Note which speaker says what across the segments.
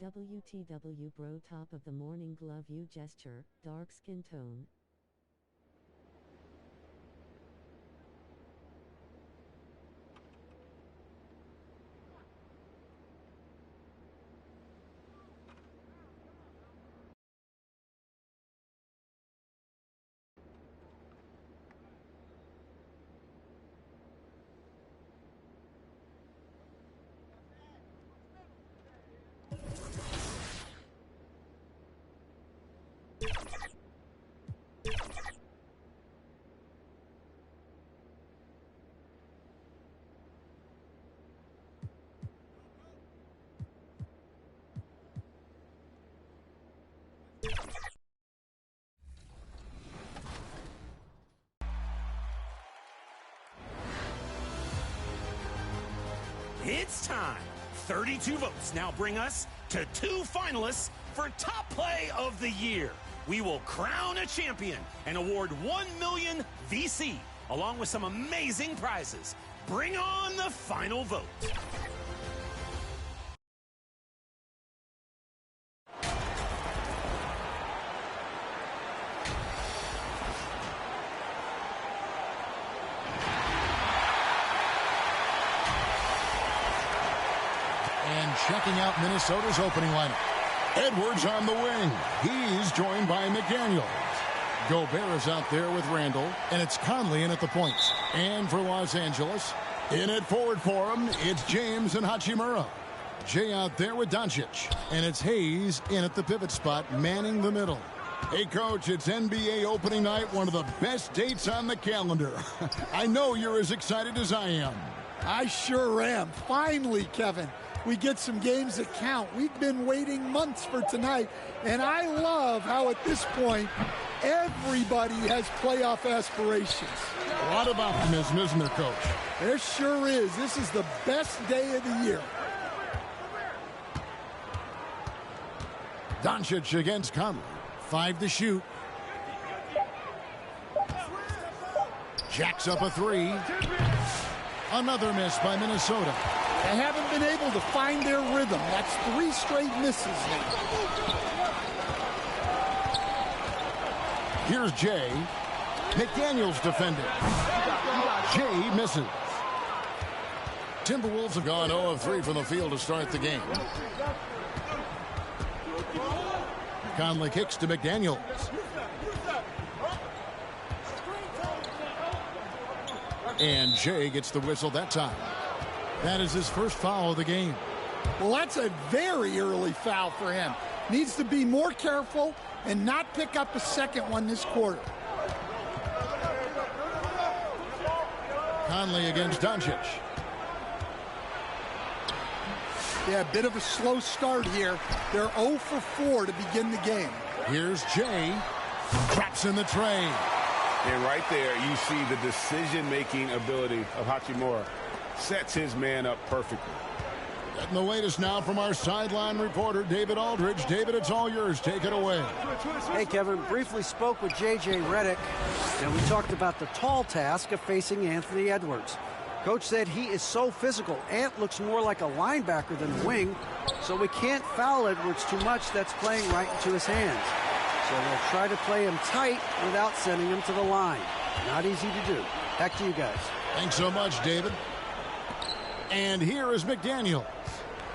Speaker 1: WTW bro, top of the morning, glove you gesture, dark skin tone.
Speaker 2: It's time. 32 votes now bring us to 2 finalists for Top Play of the Year. We will crown a champion and award 1 million VC, along with some amazing prizes. Bring on the final vote.
Speaker 3: And checking out Minnesota's opening lineup. Edwards on the wing. He's joined by McDaniels. Gobert is out there with Randall, and it's Conley in at the points. And for Los Angeles, in at forward for him, it's James and Hachimura. Jay out there with Doncic, and it's Hayes in at the pivot spot, manning the middle. Hey, Coach, it's NBA opening night, one of the best dates on the calendar. I know you're as excited as I am.
Speaker 4: I sure am. Finally, Kevin, we get some games that count. We've been waiting months for tonight, and I love how at this point everybody has playoff aspirations.
Speaker 3: A lot of optimism, isn't there, Coach?
Speaker 4: There sure is. This is the best day of the year.
Speaker 3: Doncic against Conley. 5 to shoot. Jacks up a 3. Another miss by Minnesota.
Speaker 4: They haven't been able to find their rhythm. That's 3 straight misses now.
Speaker 3: Here's Jay. McDaniels defending. Jay misses. Timberwolves have gone 0 of 3 from the field to start the game. Conley kicks to McDaniels. And Jay gets the whistle that time. That is his first foul of the game.
Speaker 4: Well, that's a very early foul for him. Needs to be more careful and not pick up a second one this quarter.
Speaker 3: Conley against Doncic.
Speaker 4: Yeah, a bit of a slow start here. They're 0 for 4 to begin the game.
Speaker 3: Here's Jay. Drops in the tray.
Speaker 5: And right there, you see the decision-making ability of Hachimura. Sets his man up perfectly.
Speaker 3: Getting the latest now from our sideline reporter, David Aldridge. David, it's all yours. Take it away.
Speaker 6: Hey, Kevin. Briefly spoke with J.J. Redick, and we talked about the tall task of facing Anthony Edwards. Coach said he is so physical. Ant looks more like a linebacker than a wing, so we can't foul Edwards too much. That's playing right into his hands. So we'll try to play him tight without sending him to the line. Not easy to do. Back to you guys.
Speaker 3: Thanks so much, David. And here is McDaniels.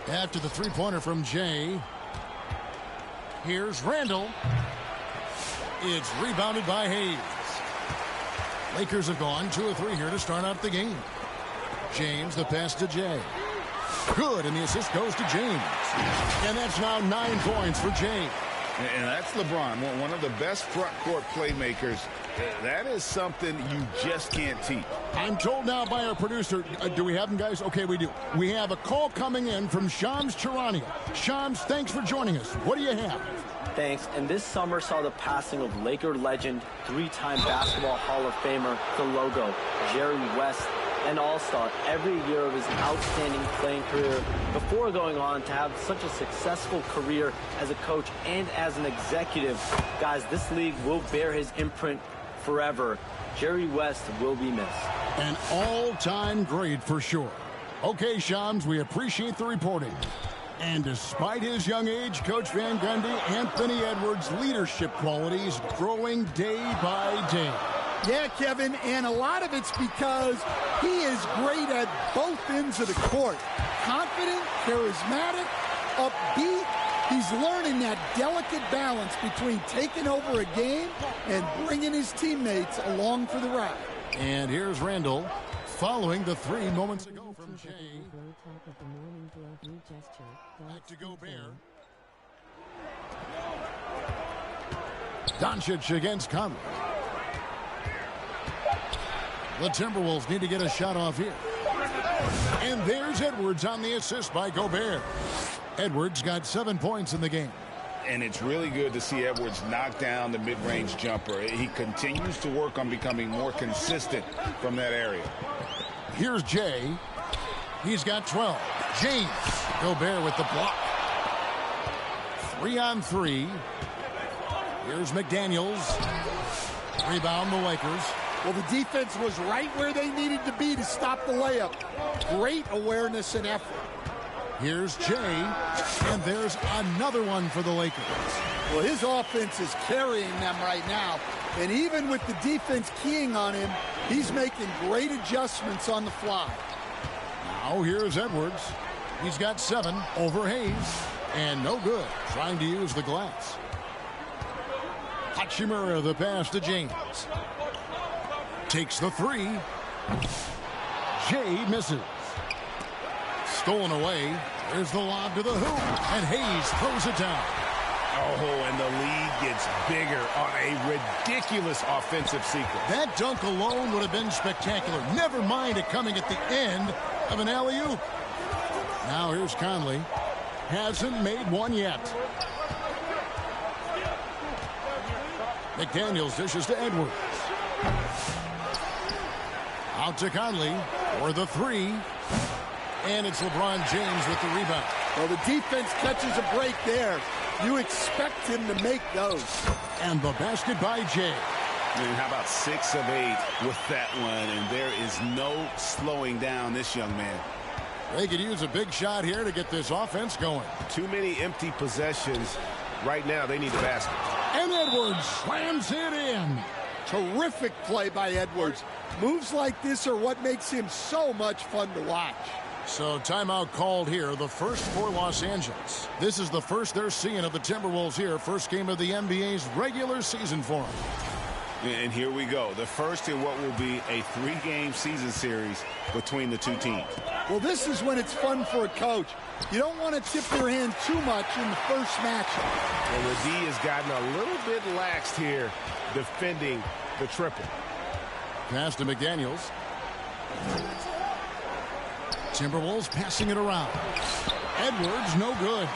Speaker 3: After the three-pointer from Jay. Here's Randall. It's rebounded by Hayes. Lakers have gone 2 of 3 here to start out the game. James, the pass to Jay. Good, and the assist goes to James. And that's now 9 points for Jay.
Speaker 5: And that's LeBron, one of the best front court playmakers. That is something you just can't teach.
Speaker 3: I'm told now by our producer, do we have him, guys? Okay, we do. We have a call coming in from Shams Charania. Shams, thanks for joining us. What do you have?
Speaker 7: Thanks. And this summer saw the passing of Laker legend, 3-time Basketball Hall of Famer, the logo, Jerry West, an all-star every year of his outstanding playing career before going on to have such a successful career as a coach and as an executive. Guys, this league will bear his imprint forever. Jerry West will be missed.
Speaker 3: An all-time great for sure. Okay, Shams, we appreciate the reporting. And despite his young age, Coach Van Gundy, Anthony Edwards' leadership qualities growing day by day.
Speaker 4: Yeah, Kevin, and a lot of it's because he is great at both ends of the court. Confident, charismatic, upbeat. He's learning that delicate balance between taking over a game and bringing his teammates along for the ride.
Speaker 3: And here's Randall following the 3 moments ago from Jay. Back to Gobert. Doncic against Conley. The Timberwolves need to get a shot off here. And there's Edwards on the assist by Gobert. Edwards got 7 points in the game.
Speaker 5: And it's really good to see Edwards knock down the mid-range jumper. He continues to work on becoming more consistent from that area.
Speaker 3: Here's Jay. He's got 12. James. Gobert with the block. 3 on 3. Here's McDaniels. Rebound the Lakers.
Speaker 4: Well, the defense was right where they needed to be to stop the layup. Great awareness and effort.
Speaker 3: Here's Jay, and there's another one for the Lakers.
Speaker 4: Well, his offense is carrying them right now, and even with the defense keying on him, he's making great adjustments on the fly.
Speaker 3: Now here's Edwards. He's got 7 over Hayes, and no good, trying to use the glass. Hachimura, the pass to James. Takes the 3. Jay misses. Stolen away. There's the lob to the hoop, and Hayes throws it down.
Speaker 5: Oh, and the lead gets bigger on a ridiculous offensive sequence.
Speaker 3: That dunk alone would have been spectacular. Never mind it coming at the end of an alley-oop. Now here's Conley. Hasn't made one yet. McDaniels dishes to Edwards. Out to Conley for the 3. And it's LeBron James with the rebound.
Speaker 4: Well, the defense catches a break there. You expect him to make those.
Speaker 3: And the basket by Jay.
Speaker 5: And how about 6 of 8 with that one? And there is no slowing down this young man.
Speaker 3: They could use a big shot here to get this offense going.
Speaker 5: Too many empty possessions. Right now, they need a basket.
Speaker 3: And Edwards slams it in.
Speaker 4: Terrific play by Edwards. Moves like this are what makes him so much fun to watch.
Speaker 3: So timeout called here, the first for Los Angeles. This is the first they're seeing of the Timberwolves here. First game of the NBA's regular season for them.
Speaker 5: And here we go. The first in what will be a 3-game season series between the two teams.
Speaker 4: Well, this is when it's fun for a coach. You don't want to tip your hand too much in the first matchup.
Speaker 5: Well, the D has gotten a little bit laxed here defending the triple.
Speaker 3: Pass to McDaniels. Timberwolves passing it around. Edwards, no good.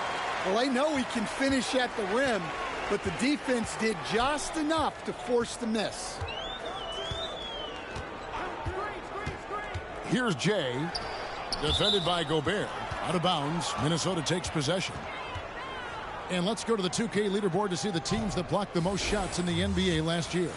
Speaker 4: Well, they know he can finish at the rim, but the defense did just enough to force the miss.
Speaker 3: Here's Jay, defended by Gobert. Out of bounds, Minnesota takes possession. And let's go to the 2K leaderboard to see the teams that blocked the most shots in the NBA last year.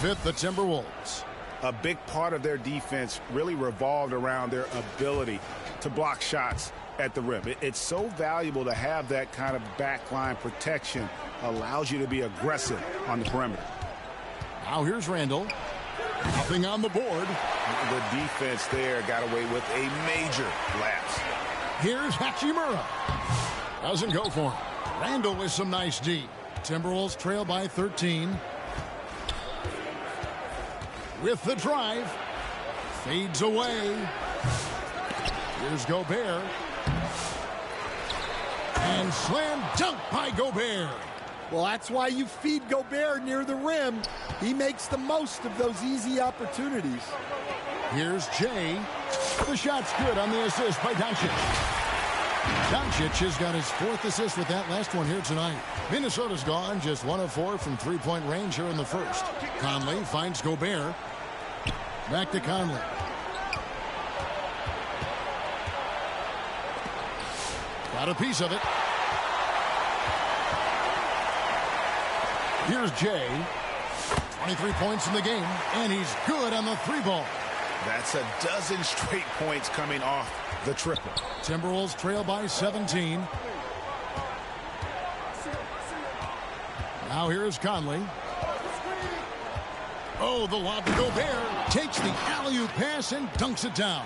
Speaker 3: 5th, the Timberwolves.
Speaker 5: A big part of their defense really revolved around their ability to block shots at the rim. It's so valuable to have that kind of backline protection. Allows you to be aggressive on the perimeter.
Speaker 3: Now here's Randall. Nothing on the board.
Speaker 5: The defense there got away with a major lapse.
Speaker 3: Here's Hachimura. Doesn't go for him. Randall with some nice D. Timberwolves trail by 13. With the drive. Fades away. Here's Gobert. And slam dunk by Gobert.
Speaker 4: Well, that's why you feed Gobert near the rim. He makes the most of those easy opportunities.
Speaker 3: Here's Jay. The shot's good on the assist by Doncic. Doncic has got his 4th assist with that last one here tonight. Minnesota's gone just 1 of 4 from 3-point range here in the first. Conley finds Gobert. Back to Conley. Got a piece of it. Here's Jay. 23 points in the game, and he's good on the 3-ball.
Speaker 5: That's a dozen straight points coming off the triple.
Speaker 3: Timberwolves trail by 17. Now here's Conley. Oh, the lob to Gobert. Takes the alley-oop pass and dunks it down.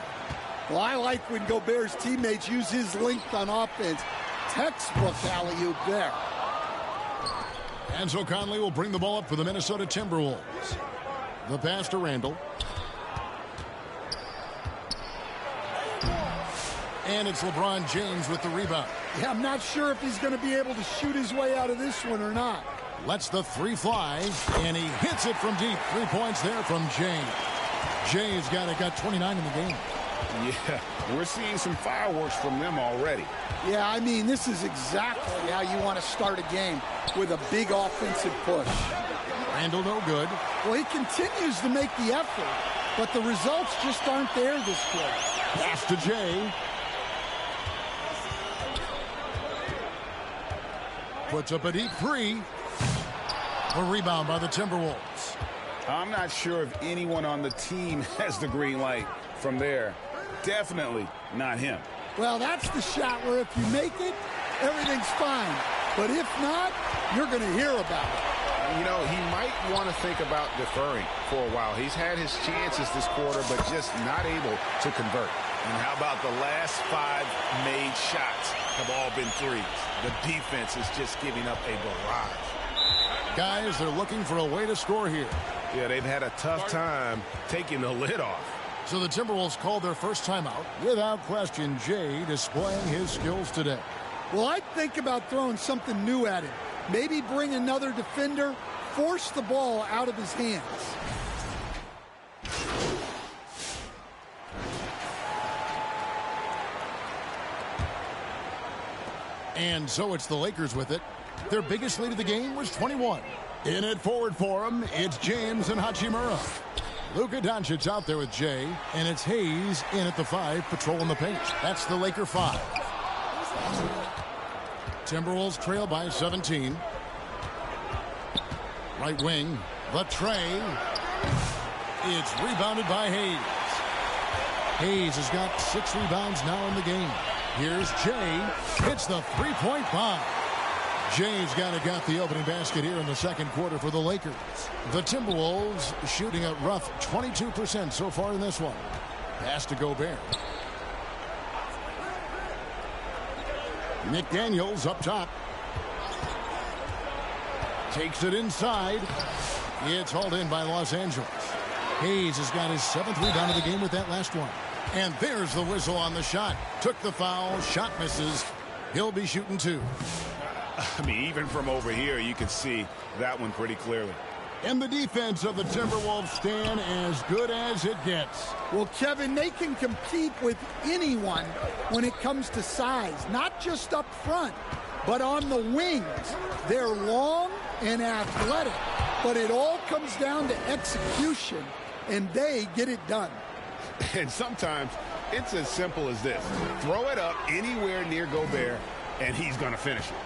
Speaker 4: Well, I like when Gobert's teammates use his length on offense. Textbook alley-oop there.
Speaker 3: And so Conley will bring the ball up for the Minnesota Timberwolves. The pass to Randall. And it's LeBron James with the rebound.
Speaker 4: Yeah, I'm not sure if he's going to be able to shoot his way out of this one or not.
Speaker 3: Lets the three fly, and he hits it from deep. 3 points there from James. Jay's got 29 in the game.
Speaker 5: Yeah, we're seeing some fireworks from them already.
Speaker 4: Yeah, I mean, this is exactly how you want to start a game, with a big offensive push.
Speaker 3: Randall no good.
Speaker 4: Well, he continues to make the effort, but the results just aren't there this quarter.
Speaker 3: Pass to Jay. Puts up a deep three. A rebound by the Timberwolves.
Speaker 5: I'm not sure if anyone on the team has the green light from there. Definitely not him.
Speaker 4: Well, that's the shot where if you make it, everything's fine. But if not, you're going to hear about it.
Speaker 5: You know, he might want to think about deferring for a while. He's had his chances this quarter, but just not able to convert. And how about the last 5 made shots have all been threes? The defense is just giving up a barrage.
Speaker 3: Guys, they're looking for a way to score here.
Speaker 5: Yeah, they've had a tough time taking the lid off.
Speaker 3: So the Timberwolves called their first timeout. Without question, Jay displaying his skills today.
Speaker 4: Well, I'd think about throwing something new at him. Maybe bring another defender, force the ball out of his hands.
Speaker 3: And so it's the Lakers with it. Their biggest lead of the game was 21. In it forward for them, it's James and Hachimura. Luka Doncic out there with Jay, and it's Hayes in at the 5, patrolling the paint. That's the Laker 5. Timberwolves trail by 17. Right wing, the tray. It's rebounded by Hayes. Hayes has got 6 rebounds now in the game. Here's Jay. Hits the three-point bomb. Jay's got the opening basket here in the second quarter for the Lakers. The Timberwolves shooting a rough 22% so far in this one. Pass to Gobert. McDaniels up top. Takes it inside. It's hauled in by Los Angeles. Hayes has got his 7th rebound of the game with that last one. And there's the whistle on the shot. Took the foul. Shot misses. He'll be shooting 2.
Speaker 5: I mean, even from over here, you can see that one pretty clearly.
Speaker 3: And the defense of the Timberwolves stand as good as it gets.
Speaker 4: Well, Kevin, they can compete with anyone when it comes to size, not just up front, but on the wings. They're long and athletic, but it all comes down to execution, and they get it done.
Speaker 5: And sometimes it's as simple as this. Throw it up anywhere near Gobert, and he's going to finish it.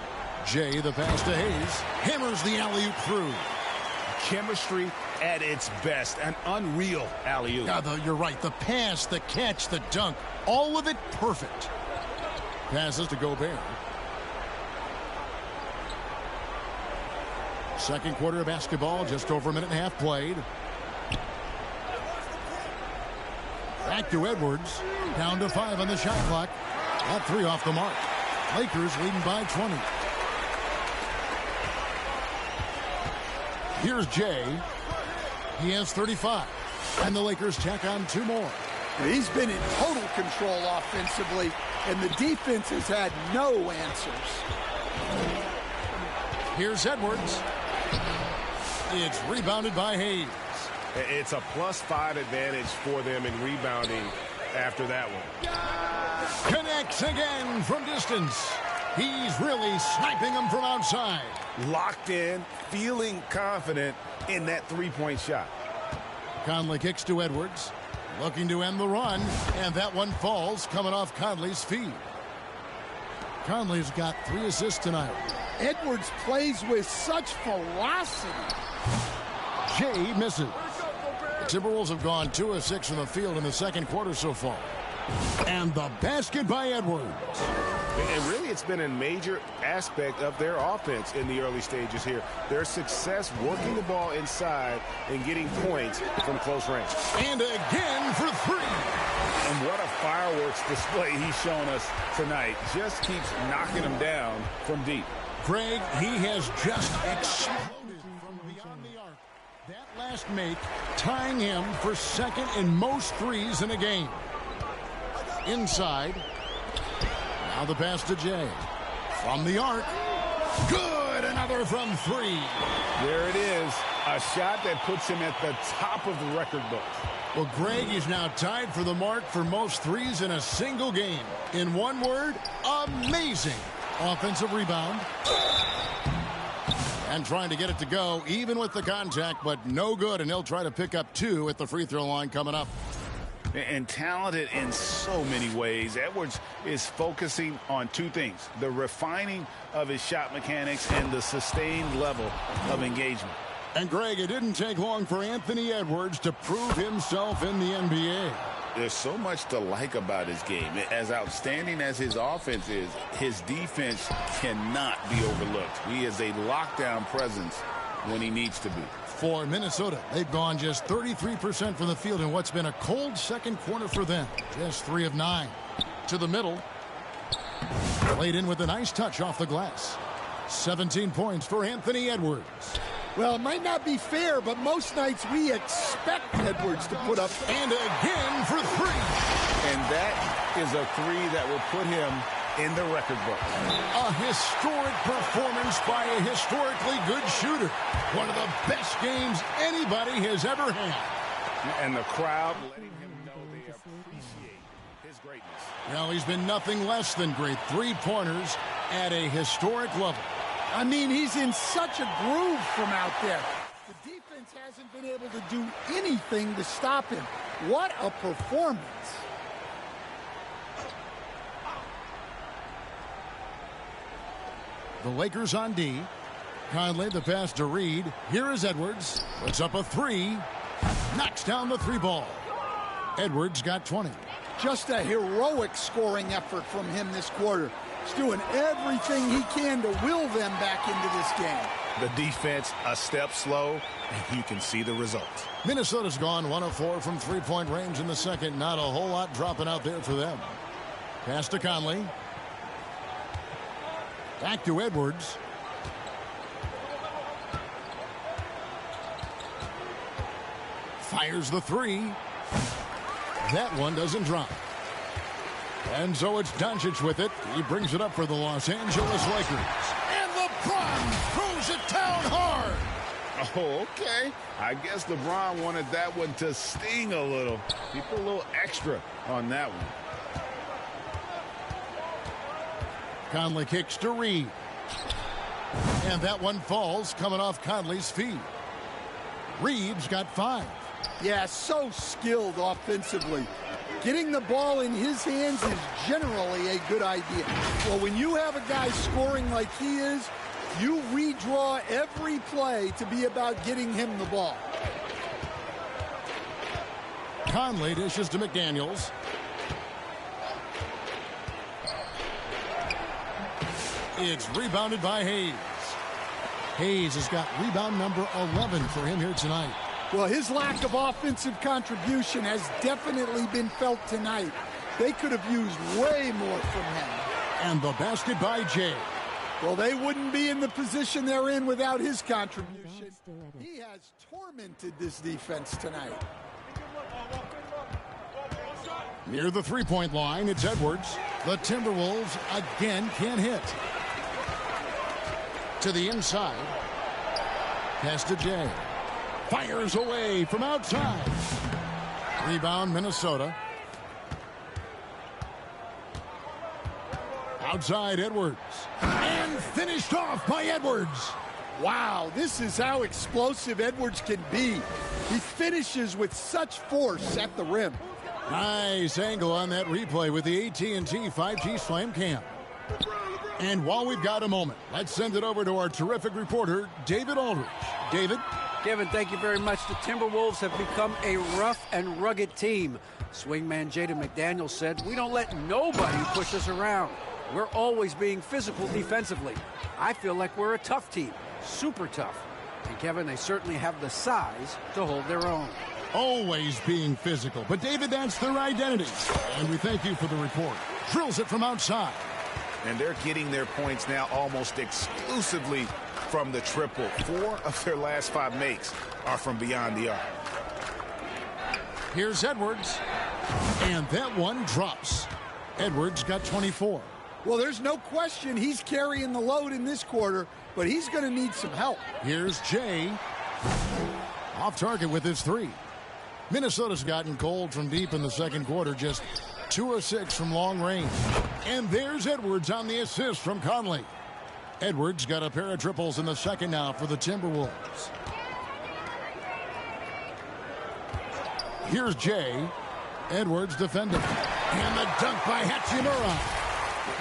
Speaker 3: Jay, the pass to Hayes, hammers the alley-oop through.
Speaker 5: Chemistry at its best. An unreal alley-oop.
Speaker 3: You're right. The pass, the catch, the dunk, all of it perfect. Passes to Gobert. Second quarter of basketball, just over a minute and a half played. Back to Edwards. Down to 5 on the shot clock. That 3 off the mark. Lakers leading by 20. Here's Jay. He has 35. And the Lakers tack on 2 more.
Speaker 4: He's been in total control offensively, and the defense has had no answers.
Speaker 3: Here's Edwards. It's rebounded by Hayes.
Speaker 5: It's a +5 advantage for them in rebounding after that one.
Speaker 3: Connects again from distance. He's really sniping them from outside.
Speaker 5: Locked in, feeling confident in that 3-point shot.
Speaker 3: Conley kicks to Edwards. Looking to end the run. And that one falls coming off Conley's feet. Conley's got 3 assists tonight.
Speaker 4: Edwards plays with such ferocity.
Speaker 3: Jay misses. The Timberwolves have gone 2 of 6 from the field in the second quarter so far. And the basket by Edwards.
Speaker 5: And really, it's been a major aspect of their offense in the early stages here. Their success working the ball inside and getting points from close range.
Speaker 3: And again for three.
Speaker 5: And what a fireworks display he's shown us tonight. Just keeps knocking them down from deep.
Speaker 3: Greg, he has just exploded from beyond the arc. That last make tying him for second in most threes in a game. Inside. Now the pass to Jay. From the arc. Good! Another from three.
Speaker 5: There it is. A shot that puts him at the top of the record book.
Speaker 3: Well, Greg is now tied for the mark for most threes in a single game. In one word, amazing. Offensive rebound. And trying to get it to go, even with the contact, but no good. And he'll try to pick up two at the free throw line coming up.
Speaker 5: And talented in so many ways. Edwards is focusing on two things: the refining of his shot mechanics and the sustained level of engagement.
Speaker 3: And Greg, it didn't take long for Anthony Edwards to prove himself in the NBA.
Speaker 5: There's so much to like about his game. As outstanding as his offense is, his defense cannot be overlooked. He is a lockdown presence when he needs to be.
Speaker 3: For Minnesota, they've gone just 33% from the field in what's been a cold second quarter for them. Just 3 of 9. To the middle. Played in with a nice touch off the glass. 17 points for Anthony Edwards.
Speaker 4: Well, it might not be fair, but most nights we expect Edwards to put up.
Speaker 3: And again for three.
Speaker 5: And that is a three that will put him in the record book.
Speaker 3: A historic performance by a historically good shooter. One of the best games anybody has ever had.
Speaker 5: And the crowd letting him know they appreciate his greatness.
Speaker 3: Well, he's been nothing less than great. 3-pointers at a historic level.
Speaker 4: I mean, he's in such a groove from out there. The defense hasn't been able to do anything to stop him. What a performance.
Speaker 3: The Lakers on D. Conley, the pass to Reed. Here is Edwards. Puts up a three. Knocks down the 3 ball. Edwards got 20.
Speaker 4: Just a heroic scoring effort from him this quarter. He's doing everything he can to will them back into this game.
Speaker 5: The defense a step slow, and you can see the results.
Speaker 3: Minnesota's gone 1 of 4 from 3-point range in the second. Not a whole lot dropping out there for them. Pass to Conley. Back to Edwards. Fires the 3. That one doesn't drop. And so it's Doncic with it. He brings it up for the Los Angeles Lakers. And LeBron throws it down hard.
Speaker 5: Oh, okay. I guess LeBron wanted that one to sting a little. He put a little extra on that one.
Speaker 3: Conley kicks to Reed. And that one falls coming off Conley's feet. Reed's got 5.
Speaker 4: Yeah, so skilled offensively. Getting the ball in his hands is generally a good idea. Well, when you have a guy scoring like he is, you redraw every play to be about getting him the ball.
Speaker 3: Conley dishes to McDaniels. It's rebounded by Hayes. Hayes has got rebound number 11 for him here tonight.
Speaker 4: Well, his lack of offensive contribution has definitely been felt tonight. They could have used way more from him.
Speaker 3: And the basket by Jay.
Speaker 4: Well, they wouldn't be in the position they're in without his contribution. He has tormented this defense tonight.
Speaker 3: Near the 3-point line, it's Edwards. The Timberwolves again can't hit. To the inside. Pass to Jay. Fires away from outside. Rebound, Minnesota. Outside, Edwards. And finished off by Edwards.
Speaker 4: Wow, this is how explosive Edwards can be. He finishes with such force at the rim.
Speaker 3: Nice angle on that replay with the AT&T 5G Slam Cam. And while we've got a moment, let's send it over to our terrific reporter, David Aldridge. David?
Speaker 6: Kevin, thank you very much. The Timberwolves have become a rough and rugged team. Swingman Jaden McDaniels said, "We don't let nobody push us around." We're always being physical defensively. I feel like we're a tough team, super tough. And Kevin, they certainly have the size to hold their own.
Speaker 3: Always being physical. But, David, that's their identity. And we thank you for the report. Drills it from outside.
Speaker 5: And they're getting their points now almost exclusively from the triple. 4 of their last 5 makes are from beyond the arc.
Speaker 3: Here's Edwards. And that one drops. Edwards got 24.
Speaker 4: Well, there's no question he's carrying the load in this quarter, but he's going to need some help.
Speaker 3: Here's Jay. Off target with his 3. Minnesota's gotten cold from deep in the second quarter, just 2 of 6 from long range. And there's Edwards on the assist from Conley. Edwards got a pair of triples in the second now for the Timberwolves. Here's Jay. Edwards defending. And the dunk by Hachimura.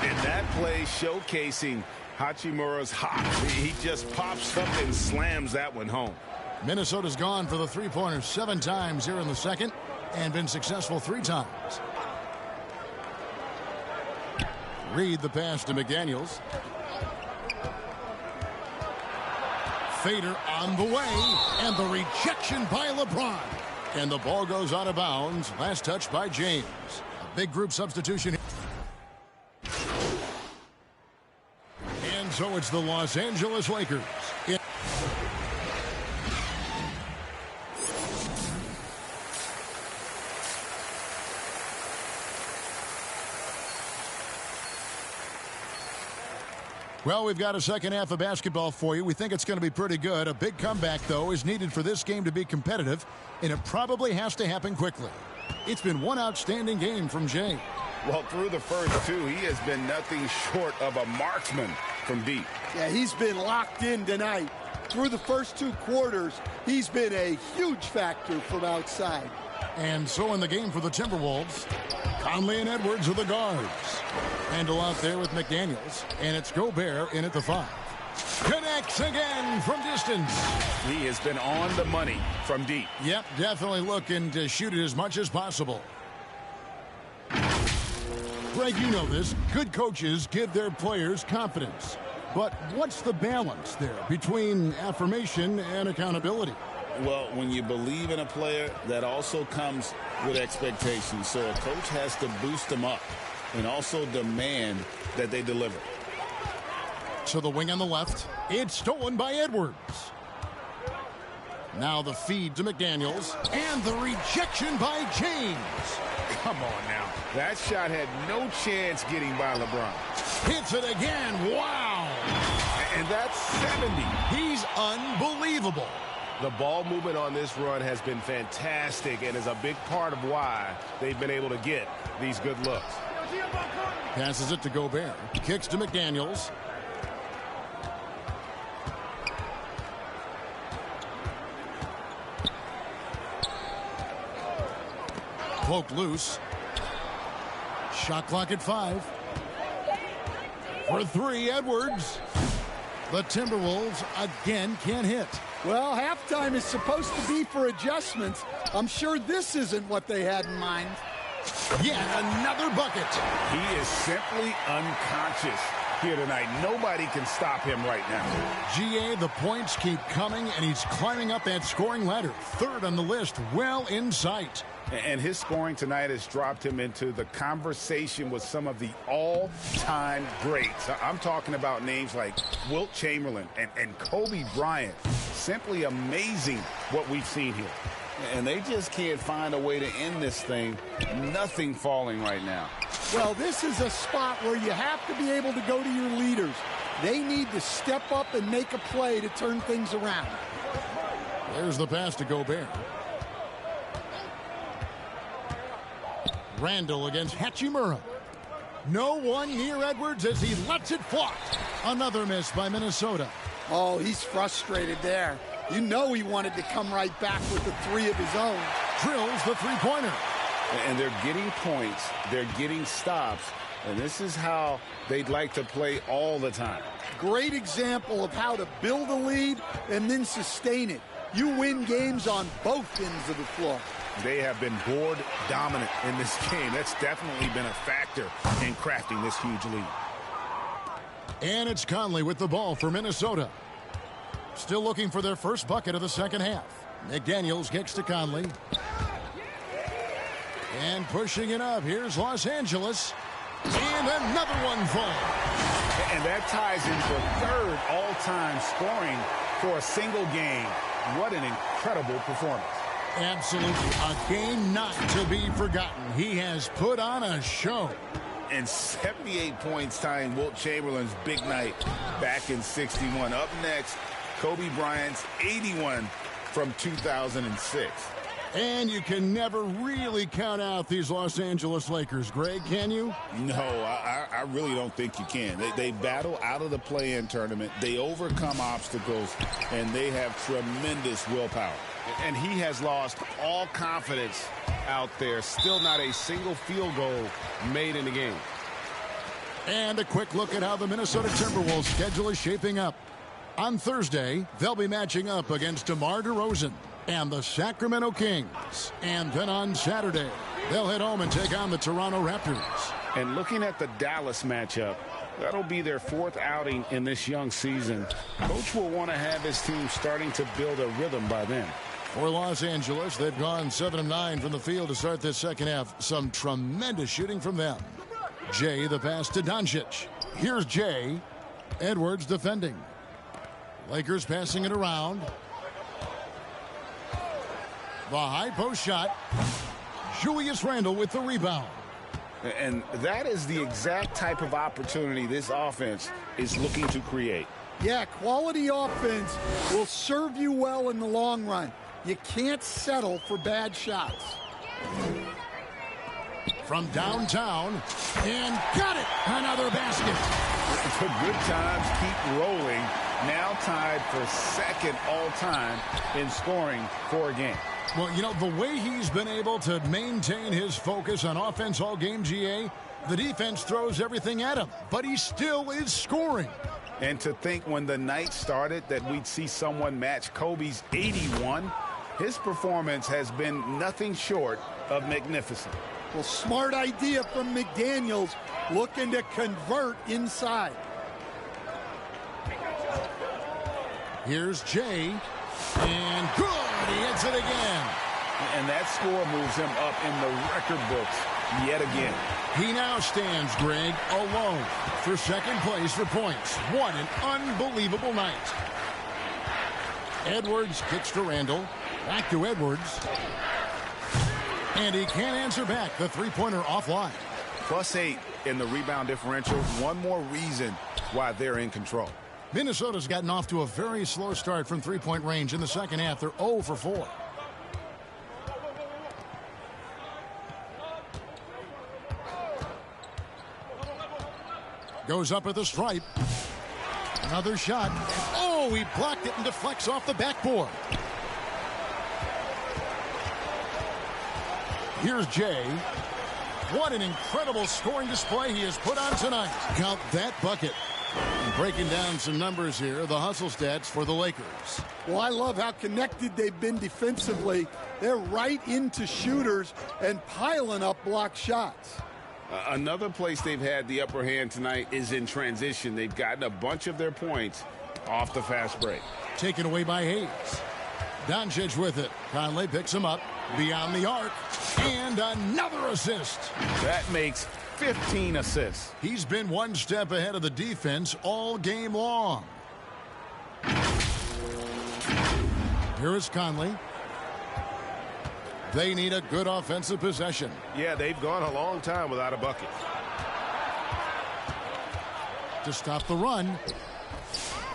Speaker 5: And that play showcasing Hachimura's hops. He just pops up and slams that one home.
Speaker 3: Minnesota's gone for the three-pointer 7 times here in the second and been successful 3 times. Reed the pass to McDaniels. Fader on the way, and the rejection by LeBron. And the ball goes out of bounds. Last touch by James. A big group substitution. And so it's the Los Angeles Lakers. Well, we've got a second half of basketball for you. We think it's going to be pretty good. A big comeback, though, is needed for this game to be competitive, and it probably has to happen quickly. It's been one outstanding game from Jay.
Speaker 5: Well, through the first 2, he has been nothing short of a marksman from deep.
Speaker 4: Yeah, he's been locked in tonight. Through the first 2 quarters, he's been a huge factor from outside.
Speaker 3: And so in the game for the Timberwolves, Conley and Edwards are the guards. Handle out there with McDaniels, and it's Gobert in at the 5. Connects again from distance.
Speaker 5: He has been on the money from deep.
Speaker 3: Yep, definitely looking to shoot it as much as possible. Greg, you know this. Good coaches give their players confidence. But what's the balance there between affirmation and accountability?
Speaker 5: Well, when you believe in a player, that also comes with expectations. So a coach has to boost them up and also demand that they deliver.
Speaker 3: To the wing on the left. It's stolen by Edwards. Now the feed to McDaniels. And the rejection by James.
Speaker 5: Come on now. That shot had no chance getting by LeBron.
Speaker 3: Hits it again. Wow.
Speaker 5: And that's 70.
Speaker 3: He's unbelievable.
Speaker 8: The ball movement on this run has been fantastic and is a big part of why they've been able to get these good looks.
Speaker 3: Passes it to Gobert. Kicks to McDaniels. Cloak loose. Shot clock at 5. For 3, Edwards. The Timberwolves again can't hit.
Speaker 4: Well, halftime is supposed to be for adjustments. I'm sure this isn't what they had in mind.
Speaker 3: Yet another bucket.
Speaker 5: He is simply unconscious here tonight. Nobody can stop him right now.
Speaker 3: GA, the points keep coming, and he's climbing up that scoring ladder. 3rd on the list, well in sight.
Speaker 5: And his scoring tonight has dropped him into the conversation with some of the all-time greats. I'm talking about names like Wilt Chamberlain and Kobe Bryant. Simply amazing what we've seen here. And they just can't find a way to end this thing. Nothing falling right now.
Speaker 4: Well, this is a spot where you have to be able to go to your leaders. They need to step up and make a play to turn things around.
Speaker 3: There's the pass to Gobert. Randall against Hachimura. No one near Edwards as he lets it fly. Another miss by Minnesota.
Speaker 4: Oh, he's frustrated there. You know he wanted to come right back with the 3 of his own.
Speaker 3: Drills the three-pointer.
Speaker 5: And they're getting points. They're getting stops. And this is how they'd like to play all the time.
Speaker 4: Great example of how to build a lead and then sustain it. You win games on both ends of the floor.
Speaker 5: They have been board dominant in this game. That's definitely been a factor in crafting this huge lead.
Speaker 3: And it's Conley with the ball for Minnesota. Still looking for their first bucket of the second half. McDaniels kicks to Conley. And pushing it up. Here's Los Angeles. And another one falls.
Speaker 5: And that ties into third all-time scoring for a single game. What an incredible performance.
Speaker 3: Absolutely. A game not to be forgotten. He has put on a show.
Speaker 5: And 78 points tying Wilt Chamberlain's big night back in '61. Up next, Kobe Bryant's 81 from 2006.
Speaker 3: And you can never really count out these Los Angeles Lakers, Greg, can you?
Speaker 5: No, I really don't think you can. They battle out of the play-in tournament. They overcome obstacles, and they have tremendous willpower.
Speaker 8: And he has lost all confidence out there. Still not a single field goal made in the game.
Speaker 3: And a quick look at how the Minnesota Timberwolves schedule is shaping up. On Thursday, they'll be matching up against DeMar DeRozan and the Sacramento Kings. And then on Saturday, they'll head home and take on the Toronto Raptors.
Speaker 5: And looking at the Dallas matchup, that'll be their fourth outing in this young season. Coach will want to have his team starting to build a rhythm by then.
Speaker 3: For Los Angeles, they've gone 7 of 9 from the field to start this second half. Some tremendous shooting from them. Jay, the pass to Doncic. Here's Jay. Edwards defending. Lakers passing it around. The high post shot. Julius Randle with the rebound.
Speaker 5: And that is the exact type of opportunity this offense is looking to create.
Speaker 4: Yeah, quality offense will serve you well in the long run. You can't settle for bad shots.
Speaker 3: From downtown, and got it! Another basket.
Speaker 5: The good times keep rolling. Now tied for second all-time in scoring for a game.
Speaker 3: Well, you know, the way he's been able to maintain his focus on offense all game, GA, the defense throws everything at him, but he still is scoring.
Speaker 5: And to think when the night started that we'd see someone match Kobe's 81, his performance has been nothing short of magnificent.
Speaker 4: Well, smart idea from McDaniels, looking to convert inside.
Speaker 3: Here's Jay, and good, he hits it again.
Speaker 5: And that score moves him up in the record books yet again.
Speaker 3: He now stands, Greg, alone for second place for points. What an unbelievable night. Edwards kicks to Randle. Back to Edwards. And he can't answer back. The three-pointer offline.
Speaker 5: +8 in the rebound differential. One more reason why they're in control.
Speaker 3: Minnesota's gotten off to a very slow start from three-point range in the second half. They're 0 for 4. Goes up at the stripe. Another shot. Oh, he blocked it and deflects off the backboard. Here's Jay. What an incredible scoring display he has put on tonight. Count that bucket. And breaking down some numbers here, the hustle stats for the Lakers.
Speaker 4: Well, I love how connected they've been defensively. They're right into shooters and piling up block shots.
Speaker 5: Another place they've had the upper hand tonight is in transition. They've gotten a bunch of their points off the fast break.
Speaker 3: Taken away by Hayes. Doncic with it. Conley picks him up beyond the arc. And another assist.
Speaker 5: That makes 15 assists.
Speaker 3: He's been one step ahead of the defense all game long. Here is Conley. They need a good offensive possession.
Speaker 8: Yeah, they've gone a long time without a bucket.
Speaker 3: To stop the run,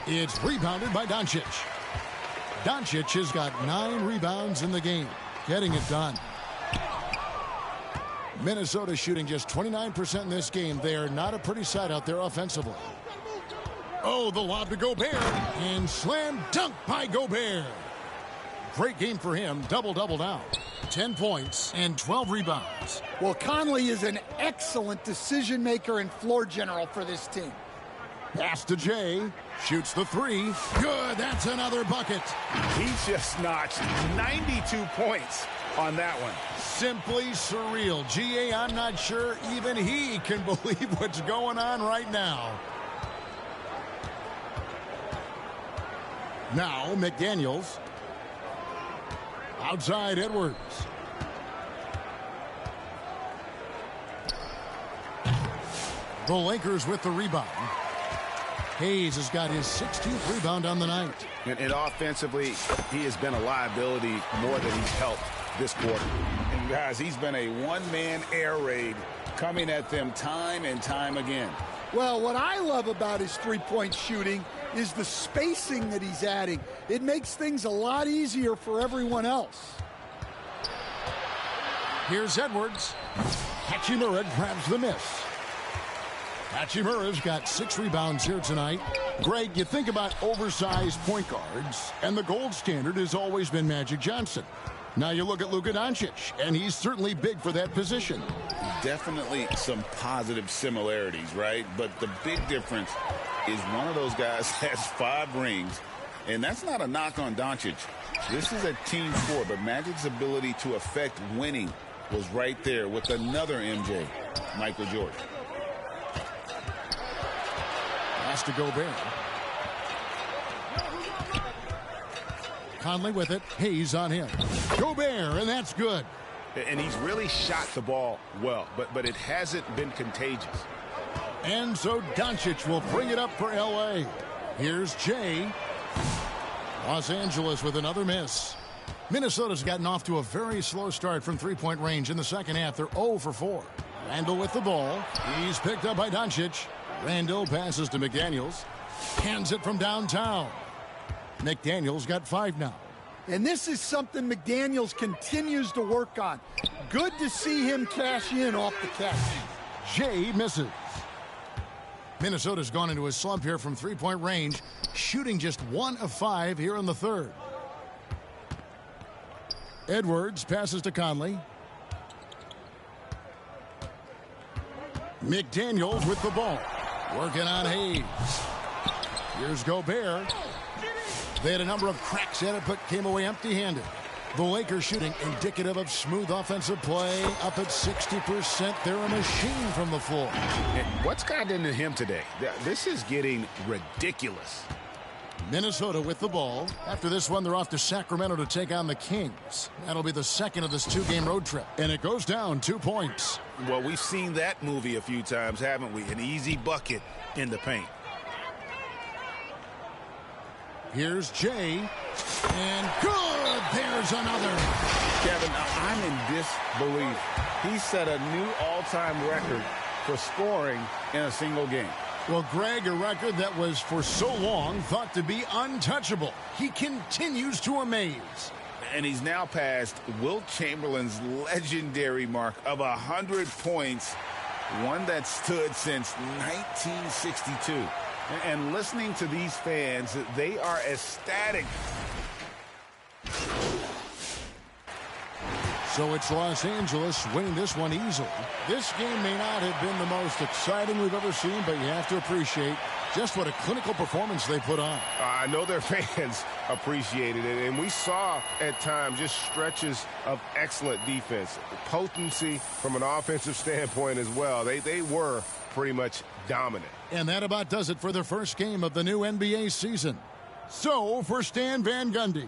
Speaker 3: it's rebounded by Doncic. Doncic has got 9 rebounds in the game, getting it done. Minnesota shooting just 29% in this game. They are not a pretty sight out there offensively. Oh, the lob to Gobert, and slam dunk by Gobert. Great game for him, double-double now. 10 points and 12 rebounds.
Speaker 4: Well, Conley is an excellent decision maker and floor general for this team.
Speaker 3: Pass to Jay, shoots the 3. Good, that's another bucket.
Speaker 5: He just notched 92 points on that one.
Speaker 3: Simply surreal. GA, I'm not sure even he can believe what's going on right now. Now McDaniels. Outside Edwards. The Lakers with the rebound. Hayes has got his 16th rebound on the night.
Speaker 5: And offensively, he has been a liability more than he's helped this quarter. And guys, he's been a one-man air raid coming at them time and time again.
Speaker 4: Well, what I love about his three-point shooting is the spacing that he's adding. It makes things a lot easier for everyone else.
Speaker 3: Here's Edwards. Hachimura grabs the miss. Hachimura's got 6 rebounds here tonight. Greg, you think about oversized point guards, and the gold standard has always been Magic Johnson. Now you look at Luka Doncic, and he's certainly big for that position.
Speaker 5: Definitely some positive similarities, right? But the big difference is one of those guys has 5 rings, and that's not a knock on Doncic. This is a team sport, but Magic's ability to affect winning was right there with another MJ, Michael Jordan.
Speaker 3: Pass to Gobert. Conley with it. Hayes on him. Gobert, and that's good.
Speaker 5: And he's really shot the ball well, but it hasn't been contagious.
Speaker 3: And so Doncic will bring it up for L.A. Here's Jay. Los Angeles with another miss. Minnesota's gotten off to a very slow start from three-point range in the second half. They're 0 for 4. Randall with the ball. He's picked up by Doncic. Randall passes to McDaniels. Hands it from downtown. McDaniels got 5 now.
Speaker 4: And this is something McDaniels continues to work on. Good to see him cash in off the catch.
Speaker 3: Jay misses. Minnesota's gone into a slump here from three-point range, shooting just 1 of 5 here in the third. Edwards passes to Conley. McDaniels with the ball. Working on Hayes. Here's Gobert. They had a number of cracks at it, but came away empty-handed. The Lakers shooting indicative of smooth offensive play, up at 60%. They're a machine from the floor.
Speaker 5: And what's gotten into him today? This is getting ridiculous.
Speaker 3: Minnesota with the ball. After this one, they're off to Sacramento to take on the Kings. That'll be the second of this 2-game road trip. And it goes down 2 points.
Speaker 5: Well, we've seen that movie a few times, haven't we? An easy bucket in the paint.
Speaker 3: Here's Jay. And good! There's another.
Speaker 5: Kevin, I'm in disbelief. He set a new all-time record for scoring in a single game.
Speaker 3: Well, Greg, a record that was for so long thought to be untouchable. He continues to amaze.
Speaker 5: And he's now passed Wilt Chamberlain's legendary mark of 100 points, one that stood since 1962. And listening to these fans, they are ecstatic.
Speaker 3: So it's Los Angeles winning this one easily. This game may not have been the most exciting we've ever seen, but you have to appreciate just what a clinical performance they put on.
Speaker 8: I know their fans appreciated it, and we saw at times just stretches of excellent defense. Potency from an offensive standpoint as well. They were pretty much dominant.
Speaker 3: And that about does it for the first game of the new NBA season. So for Stan Van Gundy.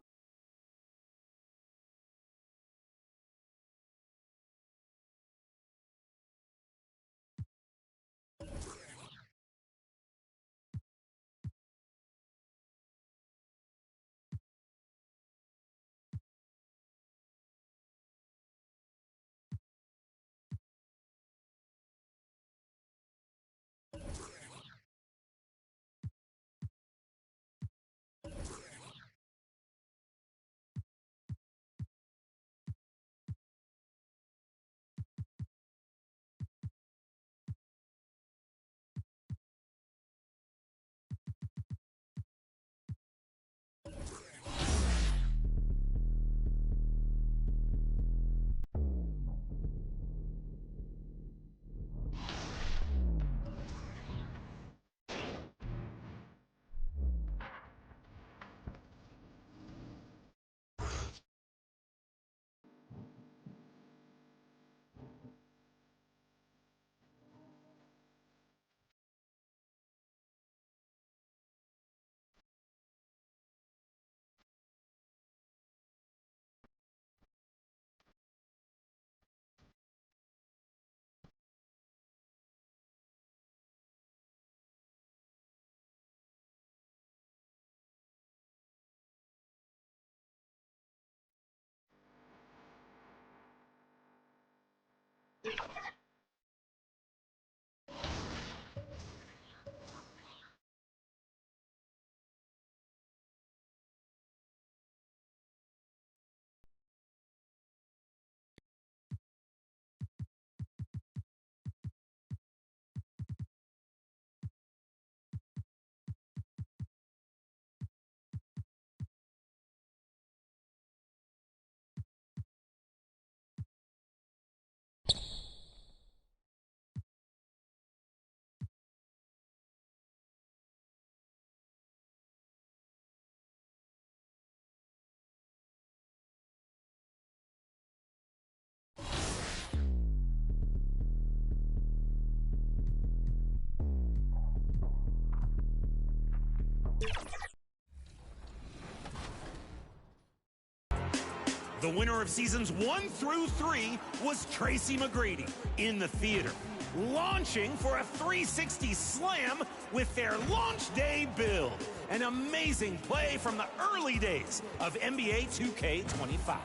Speaker 2: The winner of seasons 1 through 3 was Tracy McGrady in the theater, launching for a 360 slam with their launch day build. An amazing play from the early days of NBA 2K25.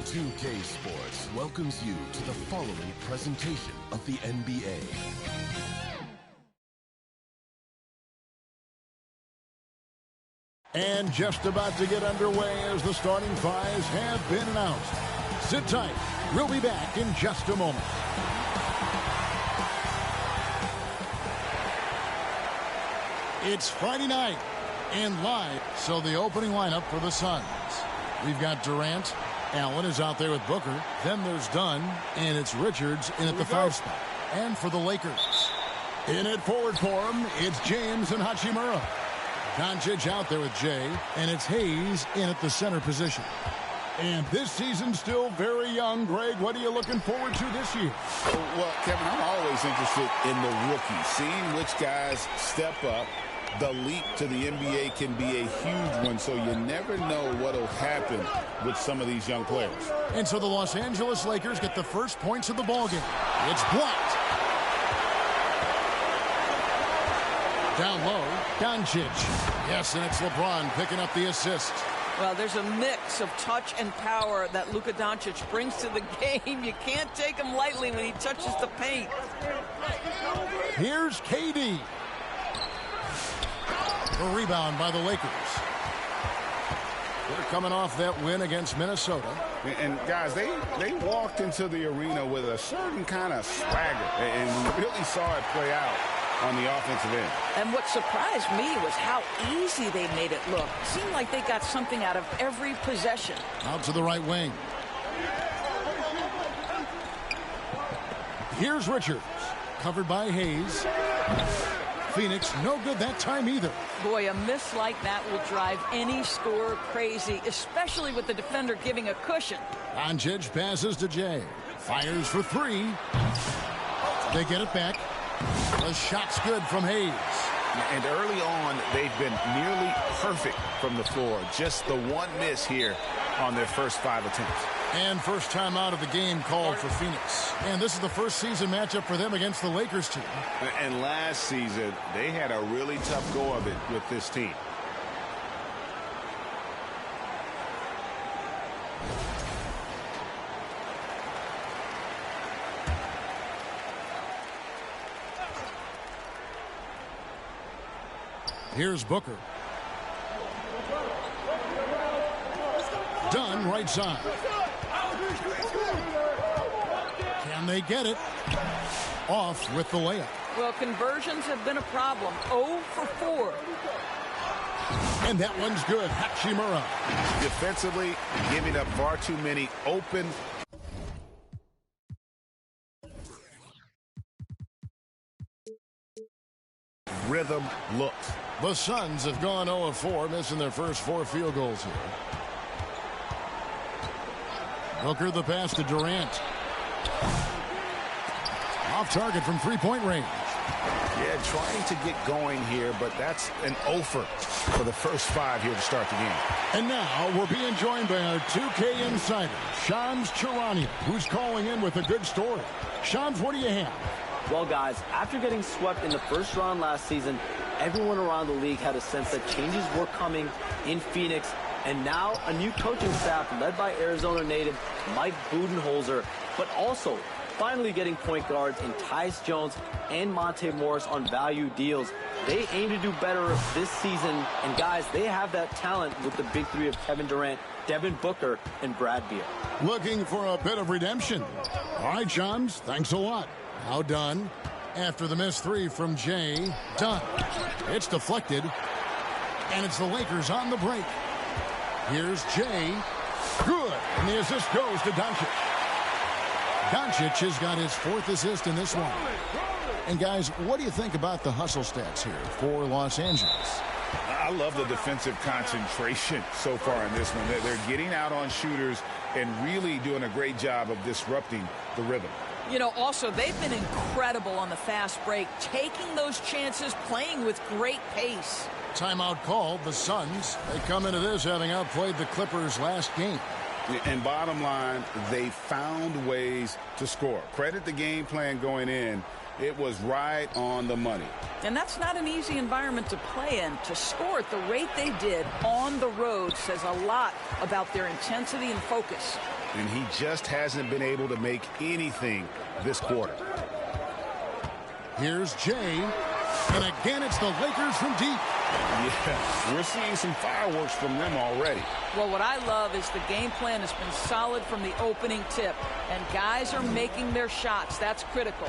Speaker 9: .2K Sports welcomes you to the following presentation of the NBA.
Speaker 3: And just about to get underway as the starting fives have been announced. Sit tight. We'll be back in just a moment. It's Friday night and live. So the opening lineup for the Suns. We've got Durant. Allen is out there with Booker. Then there's Dunn. And it's Richards in at the 5 spot. And for the Lakers, in at forward for him, it's James and Hachimura. Doncic out there with Jay, and it's Hayes in at the center position. And this season's still very young. Greg, what are you looking forward to this year?
Speaker 5: Well, Kevin, I'm always interested in the rookies, seeing which guys step up. The leap to the NBA can be a huge one, so you never know what will happen with some of these young players.
Speaker 3: And so the Los Angeles Lakers get the first points of the ballgame. It's blocked. Down low, Doncic. Yes, and it's LeBron picking up the assist.
Speaker 10: Well, there's a mix of touch and power that Luka Doncic brings to the game. You can't take him lightly when he touches the paint.
Speaker 3: Here's KD. A rebound by the Lakers. They're coming off that win against Minnesota.
Speaker 5: And guys, they walked into the arena with a certain kind of swagger, and we really saw it play out on the offensive end.
Speaker 10: And what surprised me was how easy they made it look. It seemed like they got something out of every possession.
Speaker 3: Out to the right wing. Here's Richards. Covered by Hayes. Phoenix, no good that time either.
Speaker 10: Boy, a miss like that will drive any scorer crazy, especially with the defender giving a cushion.
Speaker 3: Doncic passes to Jay. Fires for 3. They get it back. The shot's good from Hayes.
Speaker 5: And early on, they've been nearly perfect from the floor. Just the one miss here on their first 5 attempts.
Speaker 3: And first time out of the game called for Phoenix. And this is the first season matchup for them against the Lakers team.
Speaker 5: And last season, they had a really tough go of it with this team.
Speaker 3: Here's Booker. Dunn right side. Can they get it? Off with the layup.
Speaker 10: Well, conversions have been a problem. 0 for 4.
Speaker 3: And that one's good. Hachimura.
Speaker 5: Defensively, giving up far too many open. Rhythm looks.
Speaker 3: The Suns have gone 0 of 4, missing their first 4 field goals here. Booker the pass to Durant. Off target from 3-point range.
Speaker 5: Yeah, trying to get going here, but that's an offer for the first 5 here to start the game.
Speaker 3: And now we're being joined by our 2K insider, Shams Charania, who's calling in with a good story. Shams, what do you have?
Speaker 7: Well, guys, after getting swept in the first round last season, everyone around the league had a sense that changes were coming in Phoenix. And now a new coaching staff led by Arizona native Mike Budenholzer, but also finally getting point guards in Tyus Jones and Monte Morris on value deals. They aim to do better this season, and guys, they have that talent with the big three of Kevin Durant, Devin Booker, and Brad Beal.
Speaker 3: Looking for a bit of redemption. All right, Johns, thanks a lot. Now done. After the missed three from Jay, done. It's deflected, and it's the Lakers on the break. Here's Jay. Good. And the assist goes to Doncic. Doncic has got his 4th assist in this one. And guys, what do you think about the hustle stats here for Los Angeles?
Speaker 5: I love the defensive concentration so far in this one. They're getting out on shooters and really doing a great job of disrupting the rhythm.
Speaker 10: You know, also, they've been incredible on the fast break, taking those chances, playing with great pace.
Speaker 3: Timeout called. The Suns, they come into this having outplayed the Clippers last game.
Speaker 5: And bottom line, they found ways to score. Credit the game plan going in. It was right on the money.
Speaker 10: And that's not an easy environment to play in. To score at the rate they did on the road says a lot about their intensity and focus.
Speaker 5: And he just hasn't been able to make anything this quarter.
Speaker 3: Here's Jay. And again, it's the Lakers from deep.
Speaker 5: Yeah, we're seeing some fireworks from them already.
Speaker 10: Well, what I love is the game plan has been solid from the opening tip. And guys are making their shots. That's critical.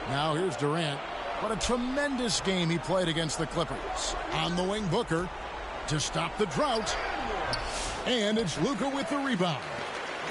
Speaker 3: Now here's Durant. What a tremendous game he played against the Clippers. On the wing, Booker to stop the drought. And it's Luka with the rebound.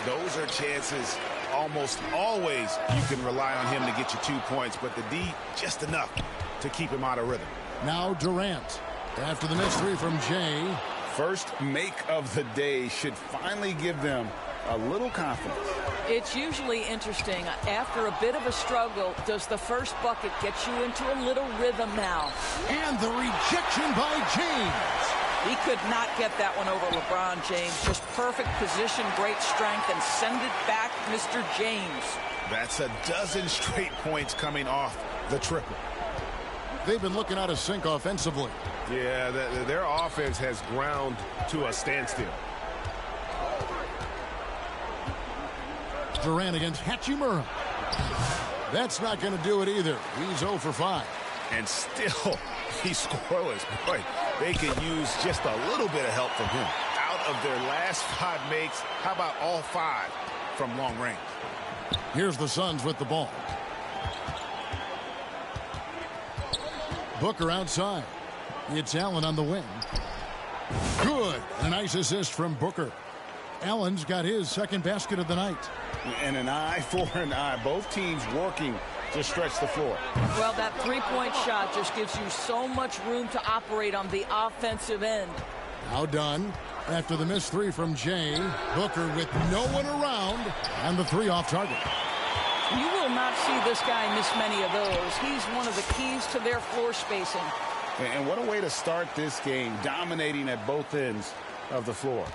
Speaker 5: Those are chances almost always you can rely on him to get you 2 points, but the D just enough to keep him out of rhythm.
Speaker 3: Now Durant. After the missed three from Jay.
Speaker 5: First make of the day should finally give them a little confidence.
Speaker 10: It's usually interesting. After a bit of a struggle, does the first bucket get you into a little rhythm now?
Speaker 3: And the rejection by James.
Speaker 10: He could not get that one over LeBron James. Just perfect position, great strength, and send it back, Mr. James.
Speaker 5: That's a dozen straight points coming off the triple.
Speaker 3: They've been looking out of sync offensively.
Speaker 8: Yeah, their offense has ground to a standstill.
Speaker 3: Durant against Hachimura. That's not going to do it either. He's 0 for 5.
Speaker 5: And still, he's scoreless. Boy, they could use just a little bit of help from him. Out of their last 5 makes, how about all 5 from long range?
Speaker 3: Here's the Suns with the ball. Booker outside. It's Allen on the wing. Good. A nice assist from Booker. Allen's got his second basket of the night.
Speaker 5: And an eye for an eye. Both teams working to stretch the floor.
Speaker 10: Well, that three-point shot just gives you so much room to operate on the offensive end.
Speaker 3: Now done. After the missed three from Jay, Booker with no one around, and the three off target.
Speaker 10: You will not see this guy miss many of those. He's one of the keys to their floor spacing.
Speaker 5: And what a way to start this game, dominating at both ends of the floor.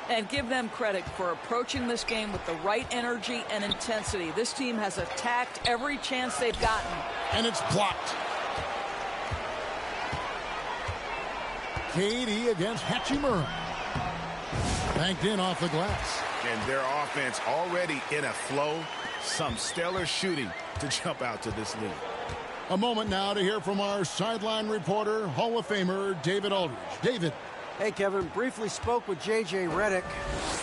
Speaker 10: And give them credit for approaching this game with the right energy and intensity. This team has attacked every chance they've gotten.
Speaker 3: And it's blocked. KD against Hachimura. Banked in off the glass.
Speaker 5: And their offense already in a flow. Some stellar shooting to jump out to this lead.
Speaker 3: A moment now to hear from our sideline reporter, Hall of Famer David Aldridge. David.
Speaker 6: Hey, Kevin, briefly spoke with J.J. Redick.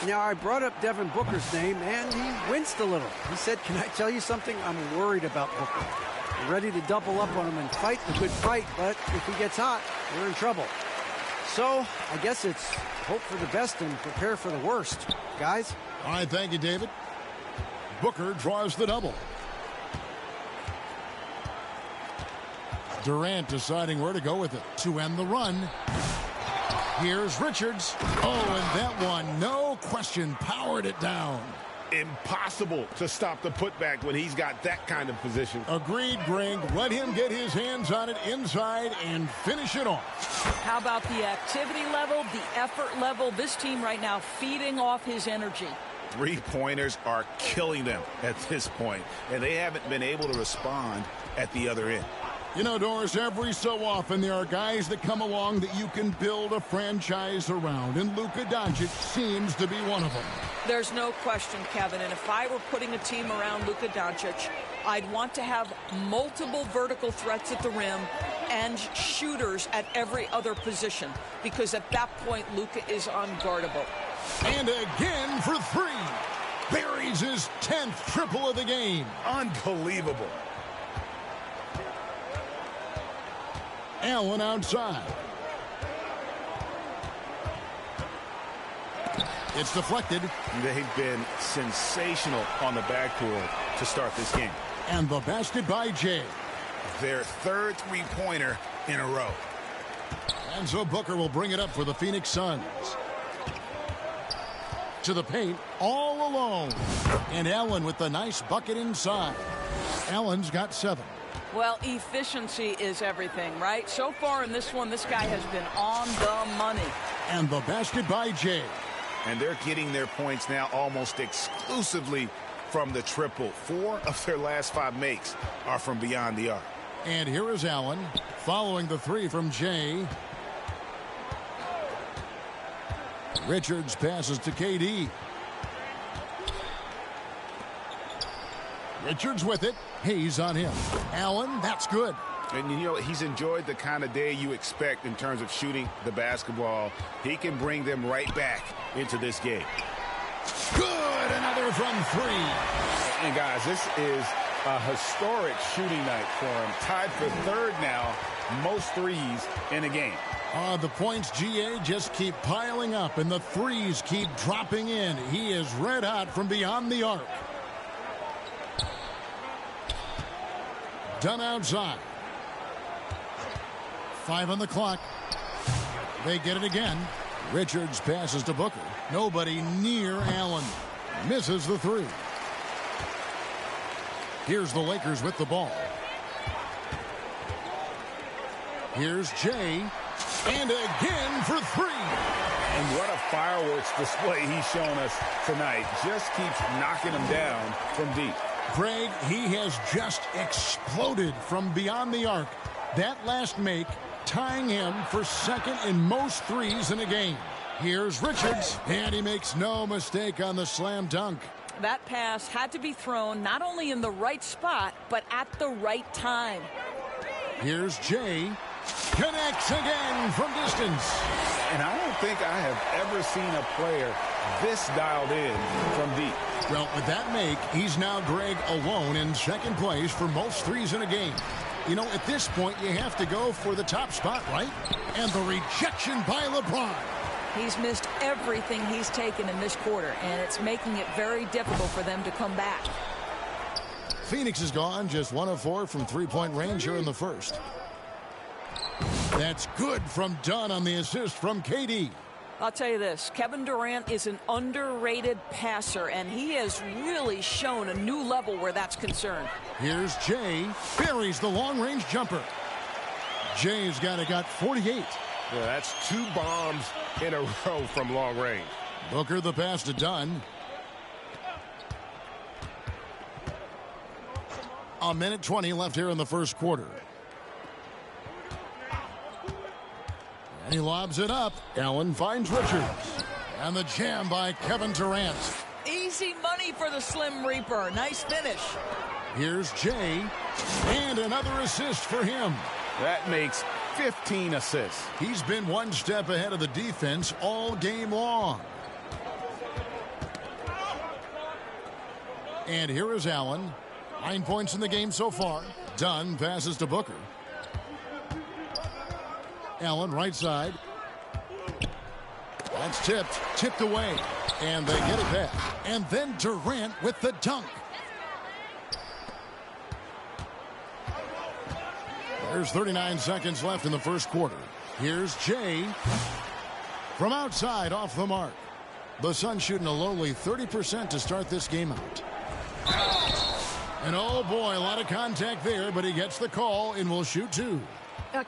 Speaker 6: Now, I brought up Devin Booker's name, and he winced a little. He said, can I tell you something? I'm worried about Booker. I'm ready to double up on him and fight the good fight, but if he gets hot, we're in trouble. So, I guess it's hope for the best and prepare for the worst. Guys?
Speaker 3: All right, thank you, David. Booker draws the double. Durant deciding where to go with it to end the run. Here's Richards. Oh, and that one, no question, powered it down.
Speaker 5: Impossible to stop the putback when he's got that kind of position.
Speaker 3: Agreed, Greg. Let him get his hands on it inside and finish it off.
Speaker 10: How about the activity level, the effort level? This team right now feeding off his energy.
Speaker 5: Three-pointers are killing them at this point, and they haven't been able to respond at the other end.
Speaker 3: You know, Doris, every so often there are guys that come along that you can build a franchise around, and Luka Doncic seems to be one of them.
Speaker 10: There's no question, Kevin, and if I were putting a team around Luka Doncic, I'd want to have multiple vertical threats at the rim and shooters at every other position, because at that point, Luka is unguardable.
Speaker 3: And again for three. Buries his 10th triple of the game.
Speaker 5: Unbelievable.
Speaker 3: Allen outside. It's deflected.
Speaker 5: They've been sensational on the backcourt to start this game.
Speaker 3: And the basket by Jay.
Speaker 5: Their third three-pointer in a row.
Speaker 3: And so Booker will bring it up for the Phoenix Suns. To the paint, all alone. And Allen with the nice bucket inside. Allen's got 7.
Speaker 10: Well, efficiency is everything, right? So far in this one, this guy has been on the money.
Speaker 3: And the basket by Jay.
Speaker 5: And they're getting their points now almost exclusively from the triple. 4 of their last 5 makes are from beyond the arc.
Speaker 3: And here is Allen following the 3 from Jay. Richards passes to KD. Richards with it. He's on him. Allen, that's good.
Speaker 5: And, you know, he's enjoyed the kind of day you expect in terms of shooting the basketball. He can bring them right back into this game.
Speaker 3: Good. Another from 3.
Speaker 5: And, guys, this is a historic shooting night for him. Tied for 3rd now, most threes in a game.
Speaker 3: The points, GA, just keep piling up, and the threes keep dropping in. He is red hot from beyond the arc. Done outside. 5 on the clock. They get it again. Richards passes to Booker. Nobody near Allen. Misses the 3. Here's the Lakers with the ball. Here's Jay. And again for 3.
Speaker 5: And what a fireworks display he's shown us tonight. Just keeps knocking them down from deep.
Speaker 3: Greg, he has just exploded from beyond the arc. That last make tying him for 2nd in most threes in a game. Here's Richards, and he makes no mistake on the slam dunk.
Speaker 10: That pass had to be thrown not only in the right spot, but at the right time.
Speaker 3: Here's Jay. Connects again from distance.
Speaker 5: And I don't think I have ever seen a player this dialed in from deep.
Speaker 3: Well, with that make, he's now, Greg, alone in 2nd place for most threes in a game. You know, at this point, you have to go for the top spot, right? And the rejection by LeBron.
Speaker 10: He's missed everything he's taken in this quarter, and it's making it very difficult for them to come back.
Speaker 3: Phoenix is gone, just 1 of 4 from three-point range here in the first. That's good from Dunn on the assist from KD.
Speaker 10: I'll tell you this, Kevin Durant is an underrated passer, and he has really shown a new level where that's concerned.
Speaker 3: Here's Jay. Buries the long-range jumper. Jay's got 48.
Speaker 8: Yeah, that's 2 bombs in a row from long range.
Speaker 3: Booker the pass to Dunn. A minute 20 left here in the first quarter. And he lobs it up. Allen finds Richards. And the jam by Kevin Durant.
Speaker 10: Easy money for the Slim Reaper. Nice finish.
Speaker 3: Here's Jay. And another assist for him.
Speaker 5: That makes 15 assists.
Speaker 3: He's been one step ahead of the defense all game long. And here is Allen. 9 points in the game so far. Dunn passes to Booker. Allen right side. That's tipped away. And they get it back. And then Durant with the dunk. There's 39 seconds left in the first quarter. Here's Jay. From outside off the mark. The Suns shooting a lowly 30% to start this game out. And oh boy, a lot of contact there, but he gets the call and will shoot 2.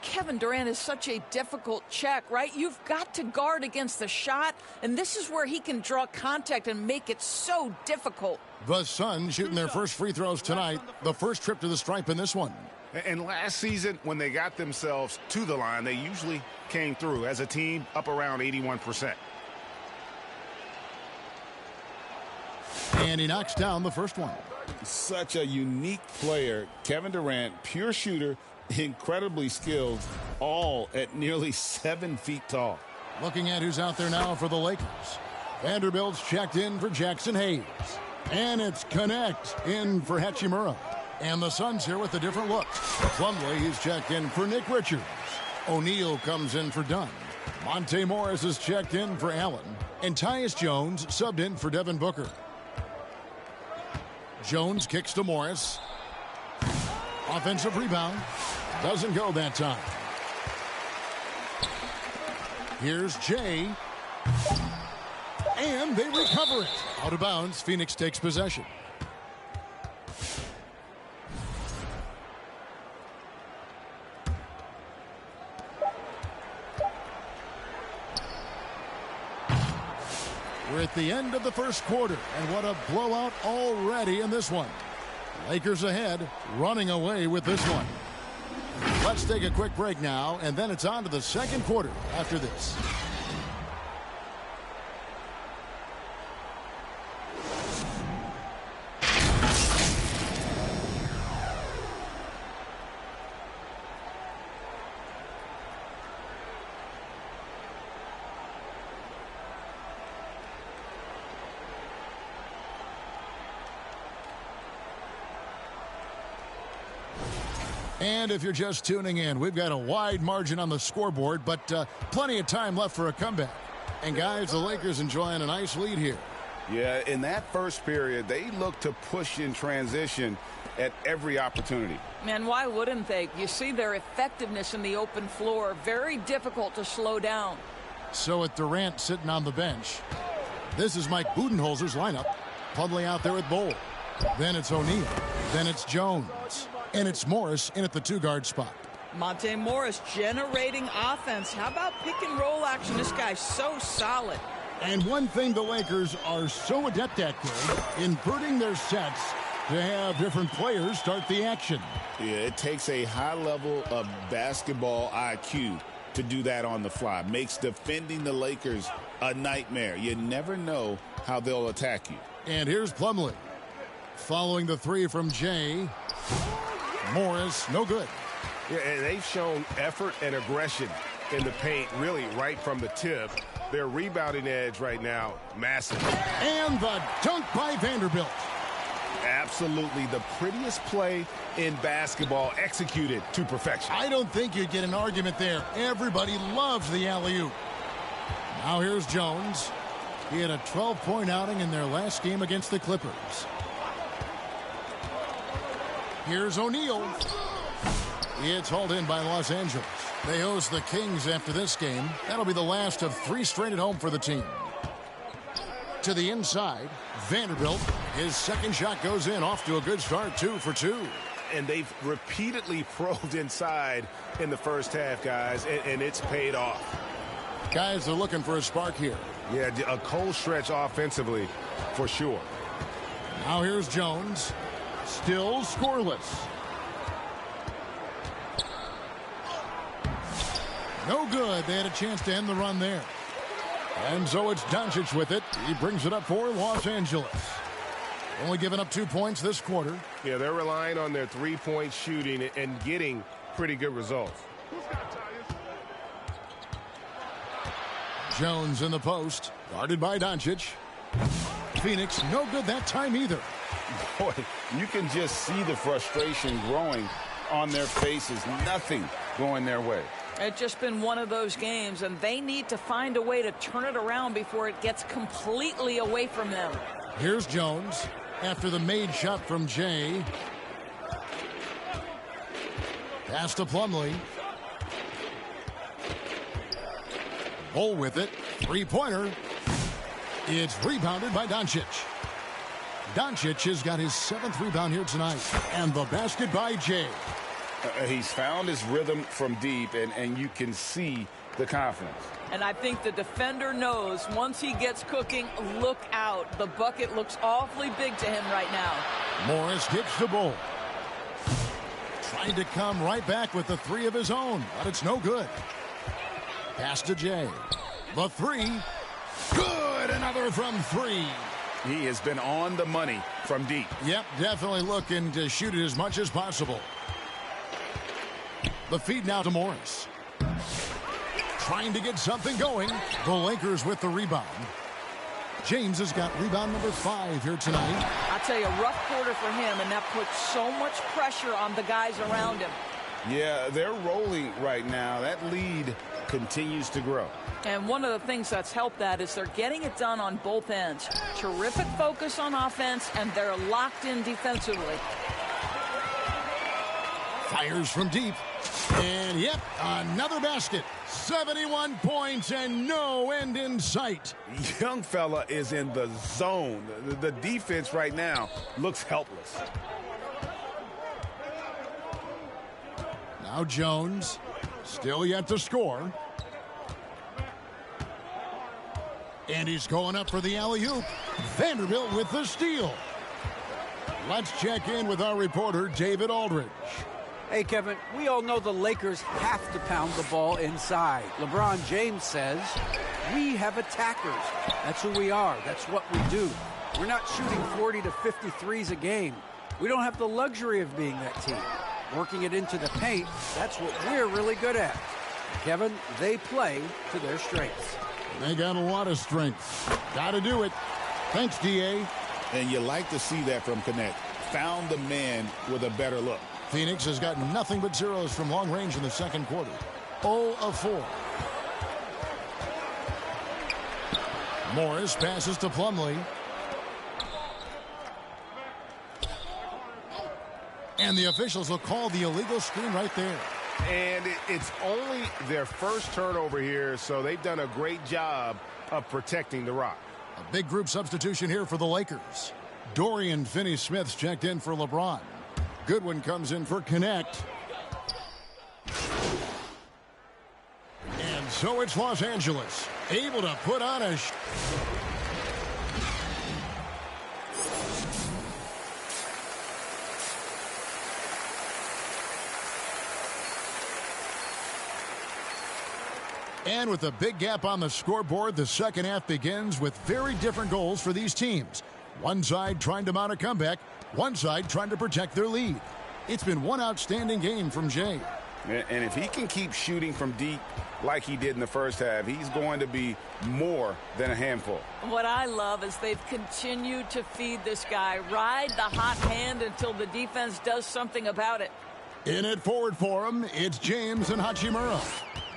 Speaker 10: Kevin Durant is such a difficult check, right? You've got to guard against the shot, and this is where he can draw contact and make it so difficult.
Speaker 3: The Suns shooting their first free throws tonight. The first trip to the stripe in this one.
Speaker 5: And last season, when they got themselves to the line, they usually came through as a team up around 81%.
Speaker 3: And he knocks down the first one.
Speaker 11: Such a unique player. Kevin Durant, pure shooter, incredibly skilled, all at nearly 7 feet tall.
Speaker 3: Looking at who's out there now for the Lakers. Vanderbilt's checked in for Jackson Hayes. And it's Connect in for Hachimura. And the Suns here with a different look. Plumlee, he's checked in for Nick Richards. O'Neal comes in for Dunn. Monte Morris is checked in for Allen. And Tyus Jones subbed in for Devin Booker. Jones kicks to Morris. Offensive rebound. Doesn't go that time. Here's Jay. And they recover it. Out of bounds, Phoenix takes possession. We're at the end of the first quarter, and what a blowout already in this one. Lakers ahead, running away with this one. Let's take a quick break now, and then it's on to the second quarter after this. And if you're just tuning in, we've got a wide margin on the scoreboard, but plenty of time left for a comeback. And guys, the Lakers enjoying a nice lead here.
Speaker 11: Yeah, in that first period, they look to push in transition at every opportunity.
Speaker 10: Man, why wouldn't they? You see their effectiveness in the open floor. Very difficult to slow down.
Speaker 3: So with Durant sitting on the bench, this is Mike Budenholzer's lineup. Plumlee out there with Bowl. Then it's O'Neal. Then it's Jones. And it's Morris in at the 2-guard spot.
Speaker 10: Monte Morris generating offense. How about pick and roll action? This guy's so solid.
Speaker 3: And one thing the Lakers are so adept at, Greg, inverting their sets to have different players start the action.
Speaker 11: Yeah, it takes a high level of basketball IQ to do that on the fly. Makes defending the Lakers a nightmare. You never know how they'll attack you.
Speaker 3: And here's Plumlee. Following the 3 from Jay. Morris, no good.
Speaker 8: Yeah, and they've shown effort and aggression in the paint, really right from the tip. Their rebounding edge right now, massive.
Speaker 3: And the dunk by Vanderbilt.
Speaker 11: Absolutely the prettiest play in basketball, executed to perfection.
Speaker 3: I don't think you'd get an argument there. Everybody loves the alley-oop. Now here's Jones. He had a 12-point outing in their last game against the Clippers. Here's O'Neal. It's hauled in by Los Angeles. They host the Kings after this game. That'll be the last of 3 straight at home for the team. To the inside, Vanderbilt. His second shot goes in, off to a good start, 2 for 2.
Speaker 8: And they've repeatedly probed inside in the first half, guys, and it's paid off.
Speaker 3: Guys, they're looking for a spark here.
Speaker 8: Yeah, a cold stretch offensively, for sure.
Speaker 3: Now here's Jones. Still scoreless. No good. They had a chance to end the run there. And so it's Doncic with it. He brings it up for Los Angeles. Only giving up 2 points this quarter.
Speaker 8: Yeah, they're relying on their three-point shooting and getting pretty good results.
Speaker 3: Jones in the post. Guarded by Doncic. Phoenix, no good that time either.
Speaker 11: Boy, you can just see the frustration growing on their faces. Nothing going their way.
Speaker 10: It's just been one of those games, and they need to find a way to turn it around before it gets completely away from them.
Speaker 3: Here's Jones after the made shot from Jay. Pass to Plumlee. Bull with it. 3-pointer. It's rebounded by Doncic. Doncic has got his 7th rebound here tonight. And the basket by Jay.
Speaker 11: He's found his rhythm from deep, and you can see the confidence.
Speaker 10: And I think the defender knows once he gets cooking, look out. The bucket looks awfully big to him right now.
Speaker 3: Morris gets the ball. Trying to come right back with the three of his own, but it's no good. Pass to Jay. The three. Good! Another from three.
Speaker 5: He has been on the money from deep.
Speaker 3: Yep, definitely looking to shoot it as much as possible. The feed now to Morris. Trying to get something going. The Lakers with the rebound. James has got rebound number 5 here tonight.
Speaker 10: I'll tell you, a rough quarter for him, and that puts so much pressure on the guys around him.
Speaker 5: Yeah, they're rolling right now. That lead continues to grow.
Speaker 10: And one of the things that's helped that is they're getting it done on both ends. Terrific focus on offense, and they're locked in defensively.
Speaker 3: Fires from deep. And, yep, another basket. 71 points and no end in sight.
Speaker 5: Young fella is in the zone. The defense right now looks helpless.
Speaker 3: Now Jones, still yet to score. And he's going up for the alley-oop. Vanderbilt with the steal. Let's check in with our reporter, David Aldridge.
Speaker 6: Hey, Kevin, we all know the Lakers have to pound the ball inside. LeBron James says, we have attackers. That's who we are. That's what we do. We're not shooting 40 to 50 threes a game. We don't have the luxury of being that team. Working it into the paint, that's what we're really good at. Kevin, they play to their strengths.
Speaker 3: They got a lot of strength. Got to do it. Thanks, D.A.
Speaker 11: And you like to see that from Connect. Found the man with a better look.
Speaker 3: Phoenix has got nothing but zeros from long range in the second quarter. 0 of 4. Morris passes to Plumlee. And the officials will call the illegal screen right there.
Speaker 8: And it's only their first turnover here, so they've done a great job of protecting the rock.
Speaker 3: A big group substitution here for the Lakers. Dorian Finney-Smith's checked in for LeBron. Goodwin comes in for Connect. And so it's Los Angeles, able to put on a... And with a big gap on the scoreboard, the second half begins with very different goals for these teams. One side trying to mount a comeback, one side trying to protect their lead. It's been one outstanding game from Jay.
Speaker 5: And if he can keep shooting from deep like he did in the first half, he's going to be more than a handful.
Speaker 10: What I love is they've continued to feed this guy, ride the hot hand until the defense does something about it.
Speaker 3: In it forward for him, it's James and Hachimura.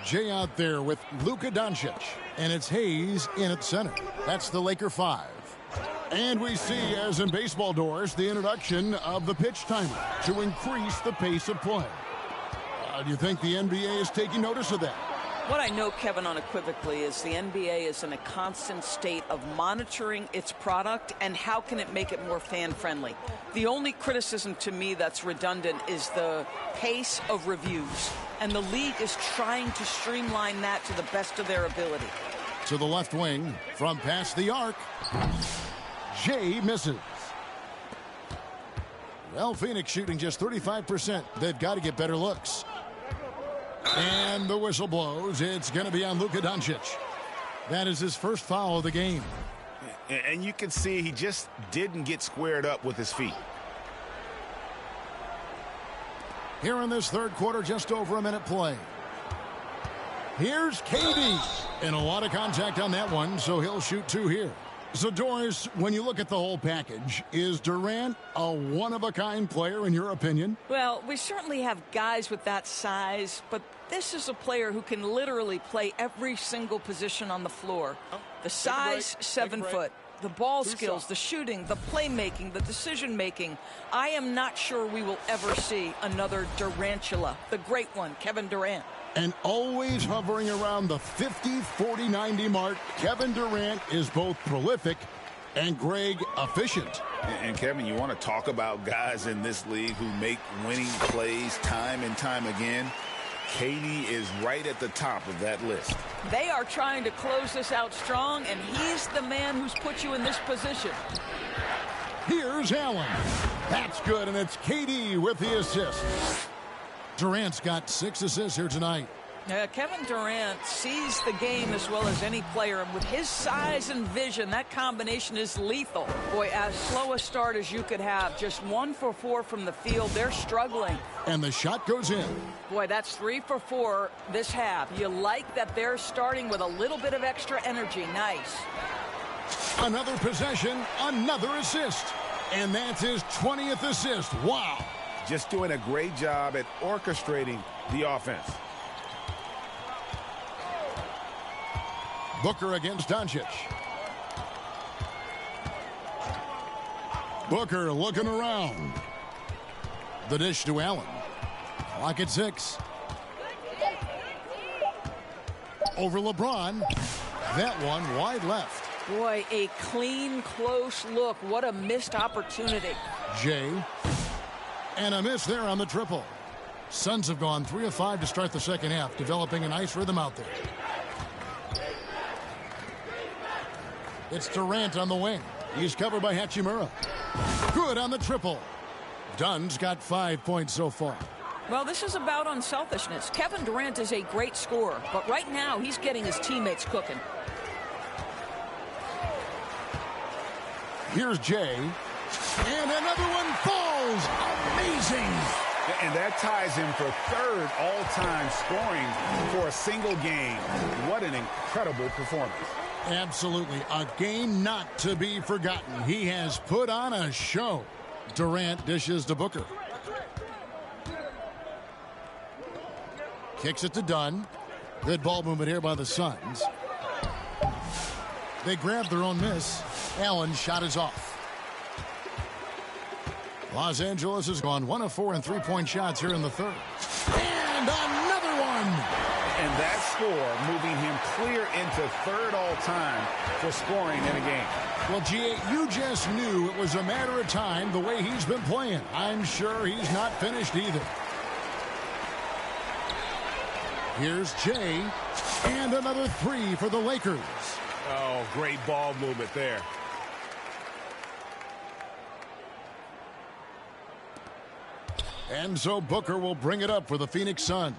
Speaker 3: Jay out there with Luka Doncic, and it's Hayes in at center. That's the Laker 5. And we see, as in baseball doors, the introduction of the pitch timer to increase the pace of play. Do you think the NBA is taking notice of that?
Speaker 10: What I know, Kevin, unequivocally is the NBA is in a constant state of monitoring its product and how can it make it more fan-friendly. The only criticism to me that's redundant is the pace of reviews. And the league is trying to streamline that to the best of their ability.
Speaker 3: To the left wing, from past the arc, Jay misses. Well, Phoenix shooting just 35%. They've got to get better looks. And the whistle blows. It's going to be on Luka Doncic. That is his first foul of the game.
Speaker 5: And you can see he just didn't get squared up with his feet.
Speaker 3: Here in this third quarter, just over a minute play. Here's KD. And a lot of contact on that one, so he'll shoot 2 here. So, Doris, when you look at the whole package, is Durant a one-of-a-kind player in your opinion?
Speaker 10: Well, we certainly have guys with that size, but this is a player who can literally play every single position on the floor. The size, 7 foot. The ball skills, the shooting, the playmaking, the decision-making. I am not sure we will ever see another Durantula, the great one, Kevin Durant.
Speaker 3: And always hovering around the 50, 40, 90 mark, Kevin Durant is both prolific and, Greg, efficient.
Speaker 11: And Kevin, you want to talk about guys in this league who make winning plays time and time again? KD is right at the top of that list.
Speaker 10: They are trying to close this out strong, and he's the man who's put you in this position.
Speaker 3: Here's Allen. That's good, and it's KD with the assist. Durant's got 6 assists here tonight.
Speaker 10: Kevin Durant sees the game as well as any player, and with his size and vision, that combination is lethal. Boy, as slow a start as you could have, just 1 for 4 from the field. They're struggling.
Speaker 3: And the shot goes in.
Speaker 10: Boy, that's 3 for 4 this half. You like that they're starting with a little bit of extra energy. Nice.
Speaker 3: Another possession, another assist. And that's his 20th assist. Wow.
Speaker 5: Just doing a great job at orchestrating the offense.
Speaker 3: Booker against Doncic. Booker looking around. The dish to Allen. Clock at 6. Over LeBron. That one wide left.
Speaker 10: Boy, a clean, close look. What a missed opportunity.
Speaker 3: Jay. And a miss there on the triple. Suns have gone 3 of 5 to start the second half, developing a nice rhythm out there. It's Durant on the wing. He's covered by Hachimura. Good on the triple. Dunn's got 5 points so far.
Speaker 10: Well, this is about unselfishness. Kevin Durant is a great scorer, but right now he's getting his teammates cooking.
Speaker 3: Here's Jay. And another one falls. Amazing.
Speaker 5: And that ties him for 3rd all-time scoring for a single game. What an incredible performance.
Speaker 3: Absolutely. A game not to be forgotten. He has put on a show. Durant dishes to Booker. Kicks it to Dunn. Good ball movement here by the Suns. They grab their own miss. Allen's shot is off. Los Angeles has gone 1 of 4 in 3-point shots here in the 3rd. And another one.
Speaker 5: And that score moving him clear into 3rd all-time for scoring in a game.
Speaker 3: Well, G.A., you just knew it was a matter of time the way he's been playing. I'm sure he's not finished either. Here's Jay. And another 3 for the Lakers.
Speaker 5: Oh, great ball movement there.
Speaker 3: And so Booker will bring it up for the Phoenix Suns.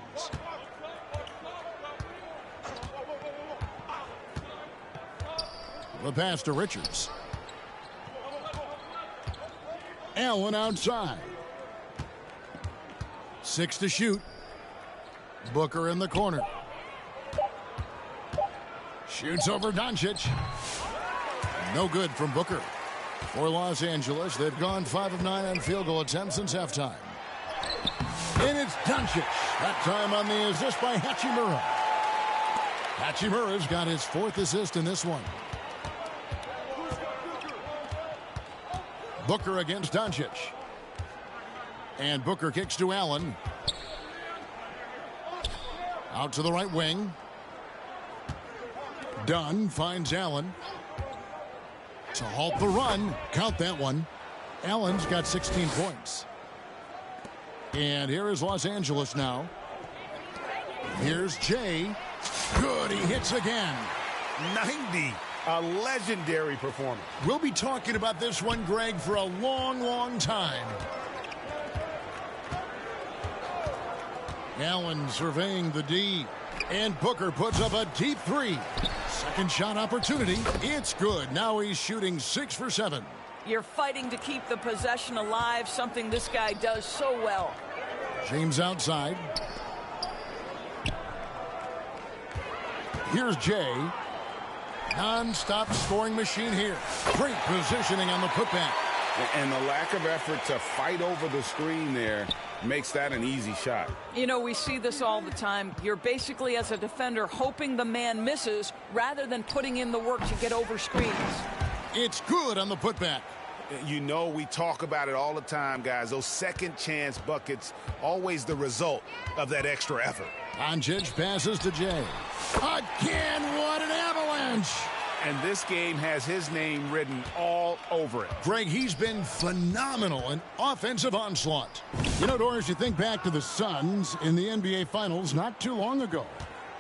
Speaker 3: The pass to Richards. Allen outside. 6 to shoot. Booker in the corner. Shoots over Doncic. No good from Booker. For Los Angeles, they've gone 5 of 9 on field goal attempts since halftime. And it's Doncic. That time on the assist by Hachimura. Hachimura's got his 4th assist in this one. Booker against Doncic. And Booker kicks to Allen. Out to the right wing. Dunn finds Allen. To halt the run. Count that one. Allen's got 16 points. And here is Los Angeles now. Here's Jay. Good, he hits again.
Speaker 5: 90. A legendary performance.
Speaker 3: We'll be talking about this one, Greg, for a long, long time. Allen surveying the D. And Booker puts up a deep 3. Second shot opportunity. It's good. Now he's shooting 6 for 7.
Speaker 10: You're fighting to keep the possession alive, something this guy does so well.
Speaker 3: James outside. Here's Jay. Non-stop scoring machine here. Great positioning on the putback.
Speaker 5: And the lack of effort to fight over the screen there makes that an easy shot.
Speaker 10: You know, we see this all the time. You're basically, as a defender, hoping the man misses rather than putting in the work to get over screens.
Speaker 3: It's good on the putback.
Speaker 5: You know, we talk about it all the time, guys. Those second chance buckets, always the result of that extra effort.
Speaker 3: Doncic passes to Jay. Again, what an avalanche.
Speaker 5: And this game has his name written all over it.
Speaker 3: Greg, he's been phenomenal in offensive onslaught. You know, Doris, you think back to the Suns in the NBA Finals not too long ago.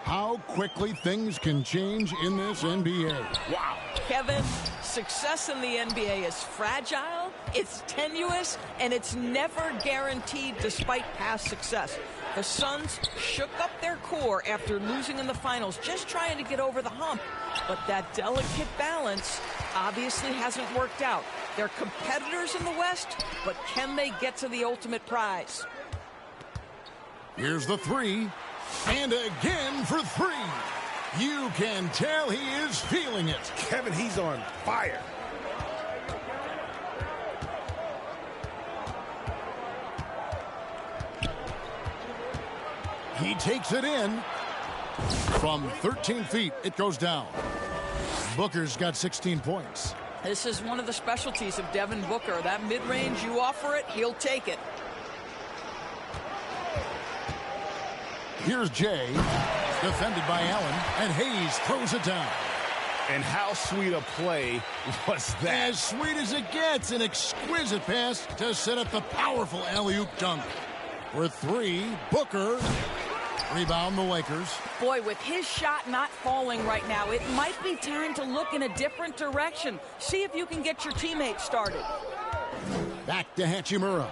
Speaker 3: How quickly things can change in this NBA.
Speaker 10: Wow. Kevin, success in the NBA is fragile, it's tenuous, and it's never guaranteed despite past success. The Suns shook up their core after losing in the finals, just trying to get over the hump. But that delicate balance obviously hasn't worked out. They're competitors in the West, but can they get to the ultimate prize?
Speaker 3: Here's the three, and again for three. You can tell he is feeling it.
Speaker 5: Kevin, he's on fire.
Speaker 3: He takes it in. From 13 feet, it goes down. Booker's got 16 points.
Speaker 10: This is one of the specialties of Devin Booker. That mid-range, you offer it, he'll take it.
Speaker 3: Here's Jay, defended by Allen, and Hayes throws it down.
Speaker 5: And how sweet a play was that?
Speaker 3: As sweet as it gets, an exquisite pass to set up the powerful alley-oop dunk. For three, Booker. Rebound the Lakers.
Speaker 10: Boy, with his shot not falling right now, it might be time to look in a different direction. See if you can get your teammates started.
Speaker 3: Back to Hachimura.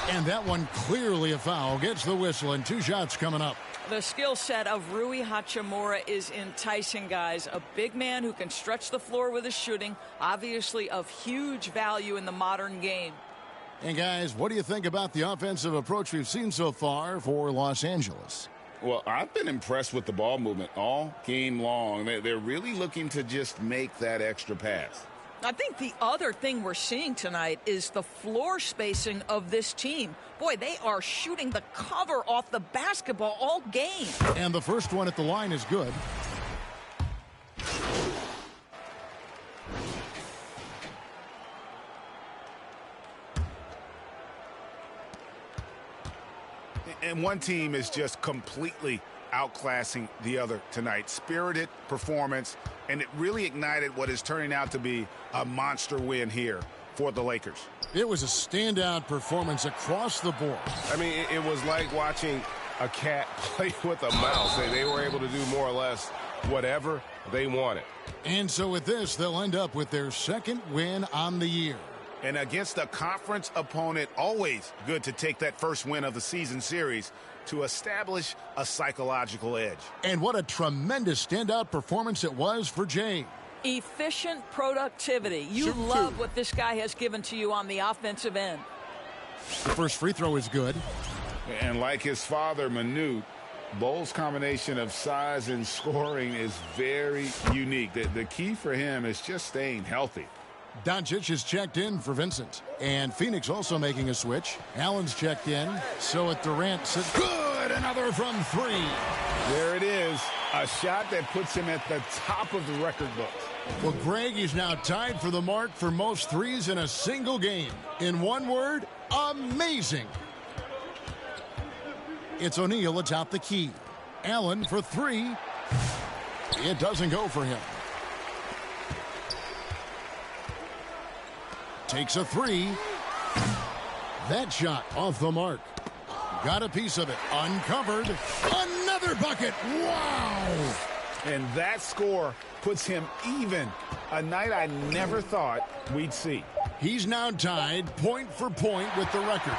Speaker 3: And that one clearly a foul. Gets the whistle, and 2 shots coming up.
Speaker 10: The skill set of Rui Hachimura is enticing, guys. A big man who can stretch the floor with his shooting, obviously of huge value in the modern game.
Speaker 3: And guys, what do you think about the offensive approach we've seen so far for Los Angeles?
Speaker 11: Well, I've been impressed with the ball movement all game long. They're really looking to just make that extra pass.
Speaker 10: I think the other thing we're seeing tonight is the floor spacing of this team. Boy, they are shooting the cover off the basketball all game.
Speaker 3: And the first one at the line is good.
Speaker 5: And one team is just completely outclassing the other tonight. Spirited performance, and it really ignited what is turning out to be a monster win here for the Lakers.
Speaker 3: It was a standout performance across the board.
Speaker 8: I mean, it was like watching a cat play with a mouse. They were able to do more or less whatever they wanted.
Speaker 3: And so with this, they'll end up with their second win on the year.
Speaker 5: And against a conference opponent, always good to take that first win of the season series to establish a psychological edge.
Speaker 3: And what a tremendous standout performance it was for Jay.
Speaker 10: Efficient productivity. You love what this guy has given to you on the offensive end.
Speaker 3: The first free throw is good.
Speaker 11: And like his father, Manute, Bowles' combination of size and scoring is very unique. The key for him is just staying healthy.
Speaker 3: Doncic is checked in for Vincent. And Phoenix also making a switch. Allen's checked in. So at Durant, good! Another from three.
Speaker 5: There it is. A shot that puts him at the top of the record books.
Speaker 3: Well, Greg is now tied for the mark for most threes in a single game. In one word, amazing. It's O'Neal atop the key. Allen for three. It doesn't go for him. Takes a three. That shot off the mark. Got a piece of it. Uncovered. Another bucket. Wow.
Speaker 5: And that score puts him even. A night I never thought we'd see.
Speaker 3: He's now tied point for point with the record.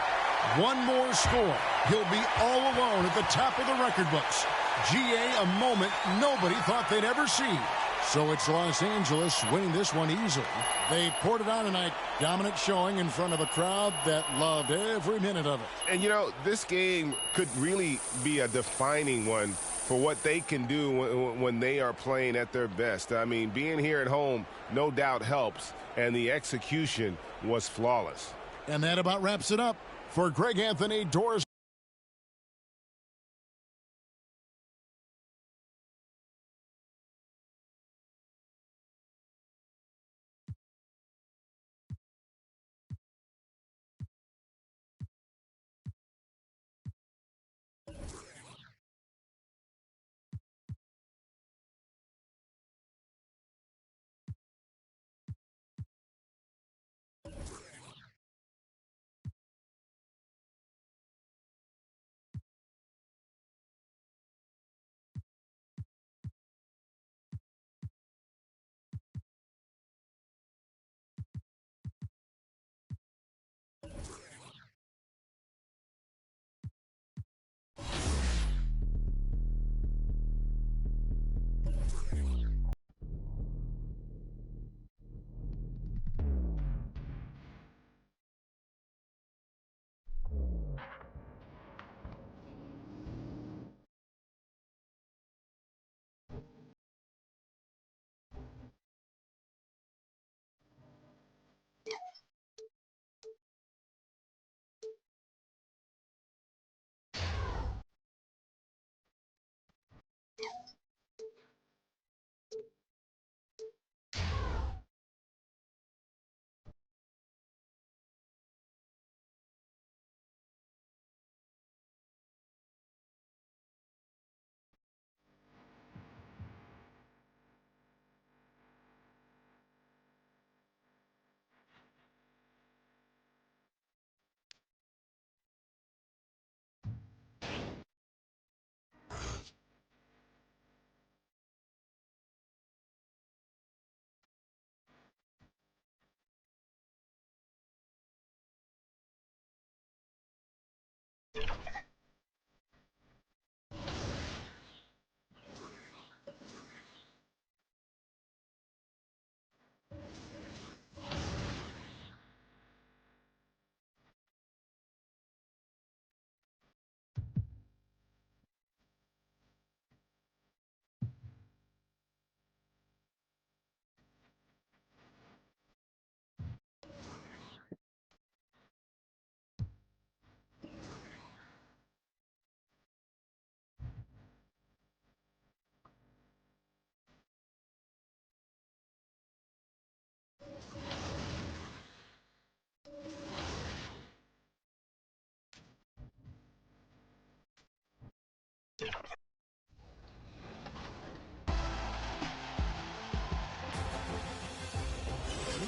Speaker 3: One more score. He'll be all alone at the top of the record books. GA, a moment nobody thought they'd ever see. So it's Los Angeles winning this one easily. They poured it on tonight. Dominant showing in front of a crowd that loved every minute of it.
Speaker 8: And, you know, this game could really be a defining one for what they can do when they are playing at their best. I mean, being here at home no doubt helps, and the execution was flawless.
Speaker 3: And that about wraps it up. For Greg Anthony, Doris.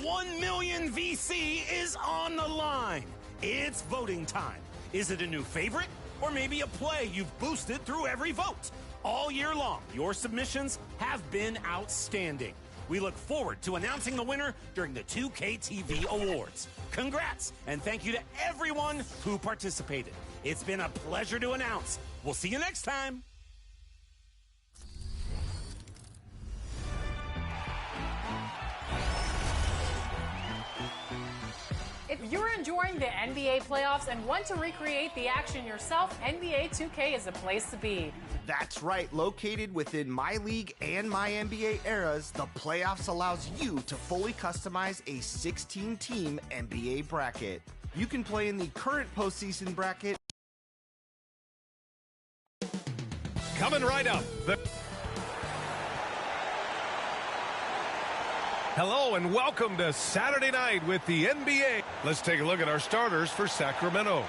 Speaker 2: $1 million VC is on the line. It's voting time. Is it a new favorite or maybe a play you've boosted through every vote? All year long, your submissions have been outstanding. We look forward to announcing the winner during the 2K TV Awards. Congrats, and thank you to everyone who participated. It's been a pleasure to announce. We'll see you next time.
Speaker 12: If you're enjoying the NBA playoffs and want to recreate the action yourself, NBA 2K is the place to be.
Speaker 13: That's right. Located within My League and My NBA eras, the playoffs allows you to fully customize a 16-team NBA bracket. You can play in the current postseason bracket.
Speaker 14: Coming right up. Hello and welcome to Saturday night with the NBA. Let's take a look at our starters for Sacramento.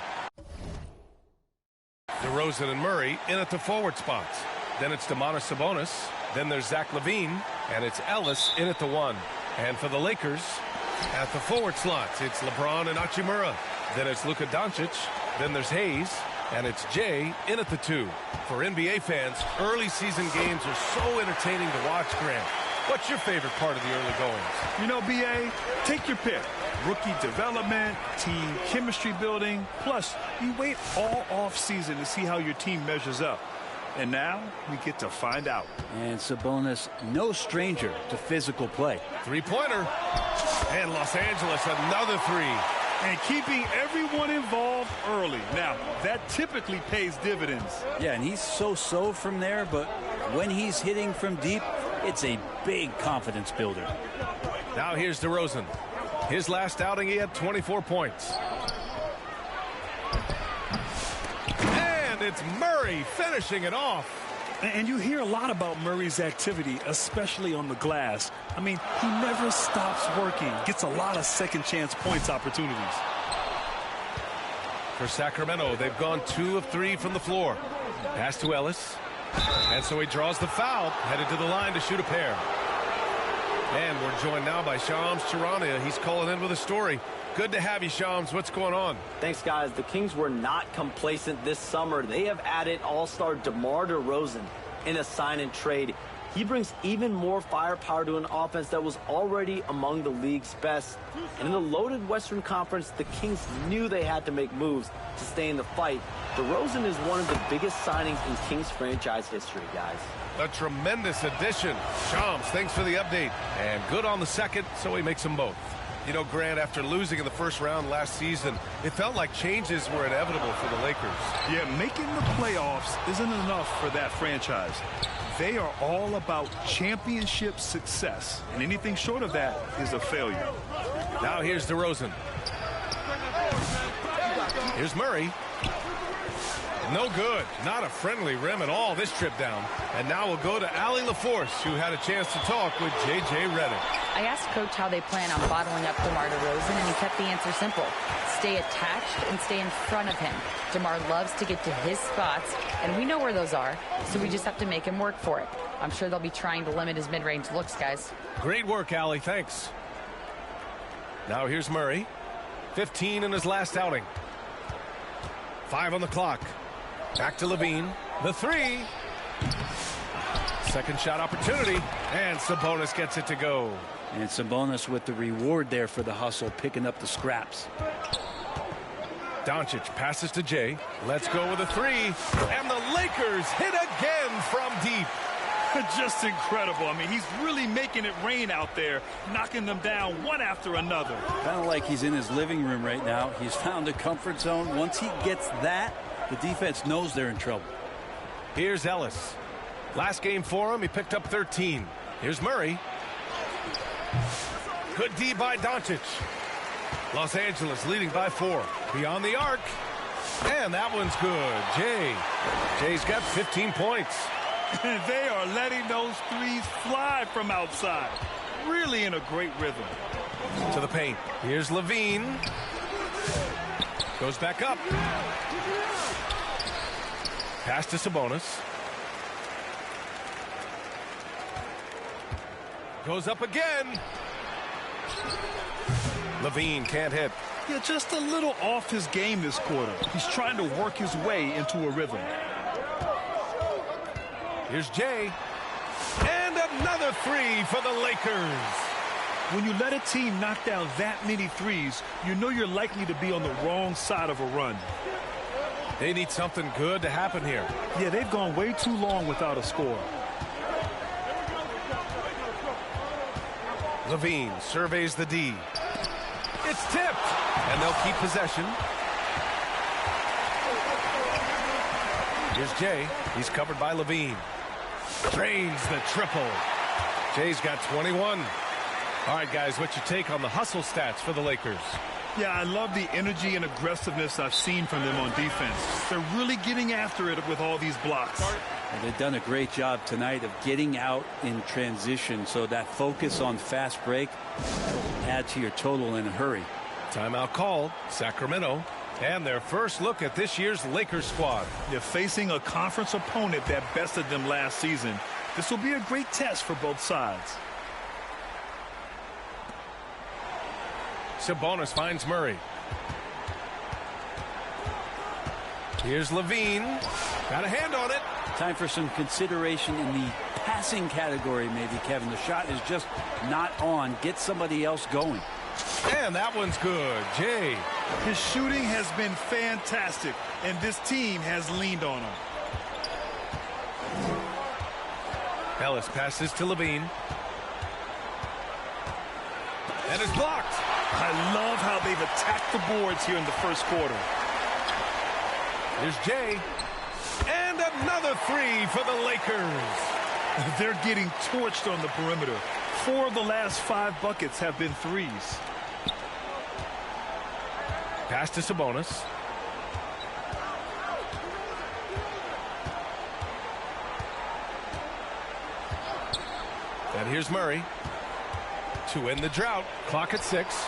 Speaker 14: DeRozan and Murray in at the forward spots. Then it's Domantas Sabonis. Then there's Zach LaVine. And it's Ellis in at the 1. And for the Lakers, at the forward slots, it's LeBron and Hachimura. Then it's Luka Doncic. Then there's Hayes. And it's Jay in at the 2. For NBA fans, early season games are so entertaining to watch, Grant. What's your favorite part of the early goings?
Speaker 15: You know, BA, take your pick. Rookie development, team chemistry building. Plus, you wait all off-season to see how your team measures up. And now, we get to find out.
Speaker 16: And Sabonis, no stranger to physical play.
Speaker 14: Three-pointer. And Los Angeles, another 3.
Speaker 15: And keeping everyone involved early. Now, that typically pays dividends.
Speaker 16: Yeah, and he's so-so from there, but when he's hitting from deep, it's a big confidence builder.
Speaker 14: Now here's DeRozan. His last outing, he had 24 points. And it's Murray finishing it off.
Speaker 15: And you hear a lot about Murray's activity, especially on the glass. I mean, he never stops working. Gets a lot of second chance points opportunities.
Speaker 14: For Sacramento, they've gone 2 of 3 from the floor. Pass to Ellis. And so he draws the foul, headed to the line to shoot a pair. And we're joined now by Shams Charania. He's calling in with a story. Good to have you, Shams. What's going on?
Speaker 7: Thanks, guys. The Kings were not complacent this summer. They have added all-star DeMar DeRozan in a sign-and-trade. He brings even more firepower to an offense that was already among the league's best. And in the loaded Western Conference, the Kings knew they had to make moves to stay in the fight. DeRozan is one of the biggest signings in Kings franchise history, guys.
Speaker 14: A tremendous addition. Shams, thanks for the update. And good on the second, so he makes them both. You know, Grant, after losing in the first round last season, it felt like changes were inevitable for the Lakers.
Speaker 15: Yeah, making the playoffs isn't enough for that franchise. They are all about championship success, and anything short of that is a failure.
Speaker 14: Now here's DeRozan. Here's Murray. No good. Not a friendly rim at all this trip down. And now we'll go to Allie LaForce, who had a chance to talk with J.J. Redick.
Speaker 17: I asked Coach how they plan on bottling up DeMar DeRozan, and he kept the answer simple. Stay attached and stay in front of him. DeMar loves to get to his spots, and we know where those are, so we just have to make him work for it. I'm sure they'll be trying to limit his mid-range looks, guys.
Speaker 14: Great work, Allie. Thanks. Now here's Murray. 15 in his last outing. 5 on the clock. Back to LaVine. The 3. Second shot opportunity. And Sabonis gets it to go.
Speaker 16: And Sabonis with the reward there for the hustle, picking up the scraps.
Speaker 14: Doncic passes to Jay. Let's go with a 3. And the Lakers hit again from deep.
Speaker 15: Just incredible. I mean, he's really making it rain out there, knocking them down one after another.
Speaker 16: Kind of like he's in his living room right now. He's found a comfort zone. Once he gets that, the defense knows they're in trouble.
Speaker 14: Here's Ellis. Last game for him, he picked up 13. Here's Murray. Good D by Doncic. Los Angeles leading by 4. Beyond the arc. And that one's good. Jay's got 15 points.
Speaker 15: And they are letting those threes fly from outside. Really in a great rhythm.
Speaker 14: To the paint. Here's LaVine. Goes back up. Pass to Sabonis. Goes up again. Levine can't hit.
Speaker 15: Yeah, just a little off his game this quarter. He's trying to work his way into a rhythm.
Speaker 14: Here's Jay. And another three for the Lakers.
Speaker 15: When you let a team knock down that many threes, you know you're likely to be on the wrong side of a run.
Speaker 14: They need something good to happen here.
Speaker 15: Yeah, they've gone way too long without a score.
Speaker 14: Levine surveys the D. It's tipped, and they'll keep possession. Here's Jay. He's covered by Levine. Drains the triple. Jay's got 21. All right, guys, what's your take on the hustle stats for the Lakers?
Speaker 15: Yeah, I love the energy and aggressiveness I've seen from them on defense. They're really getting after it with all these blocks.
Speaker 16: And they've done a great job tonight of getting out in transition, so that focus on fast break add to your total in a hurry.
Speaker 14: Timeout called. Sacramento. And their first look at this year's Lakers squad.
Speaker 15: They're facing a conference opponent that bested them last season. This will be a great test for both sides.
Speaker 14: Sabonis finds Murray. Here's Levine. Got a hand on it.
Speaker 16: Time for some consideration in the passing category, maybe, Kevin. The shot is just not on. Get somebody else going.
Speaker 14: And that one's good. Jay.
Speaker 15: His shooting has been fantastic, and this team has leaned on him.
Speaker 14: Ellis passes to Levine. And it's blocked.
Speaker 15: I love how they've attacked the boards here in the first quarter.
Speaker 14: Here's Jay. And another three for the Lakers.
Speaker 15: They're getting torched on the perimeter. 4 of the last 5 buckets have been threes.
Speaker 14: Pass to Sabonis. And here's Murray to end the drought. Clock at 6.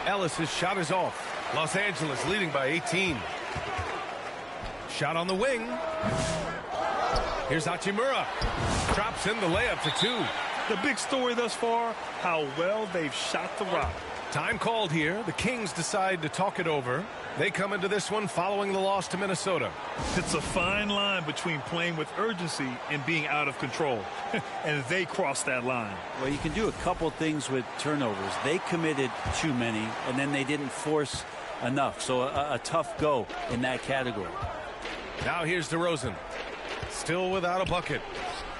Speaker 14: Ellis's shot is off. Los Angeles leading by 18. Shot on the wing. Here's Hachimura. Drops in the layup for 2.
Speaker 15: The big story thus far, how well they've shot the rock.
Speaker 14: Time called here. The Kings decide to talk it over. They come into this one following the loss to Minnesota.
Speaker 15: It's a fine line between playing with urgency and being out of control. And they crossed that line.
Speaker 16: Well, you can do a couple things with turnovers. They committed too many, and then they didn't force enough. So a tough go in that category.
Speaker 14: Now here's DeRozan. Still without a bucket.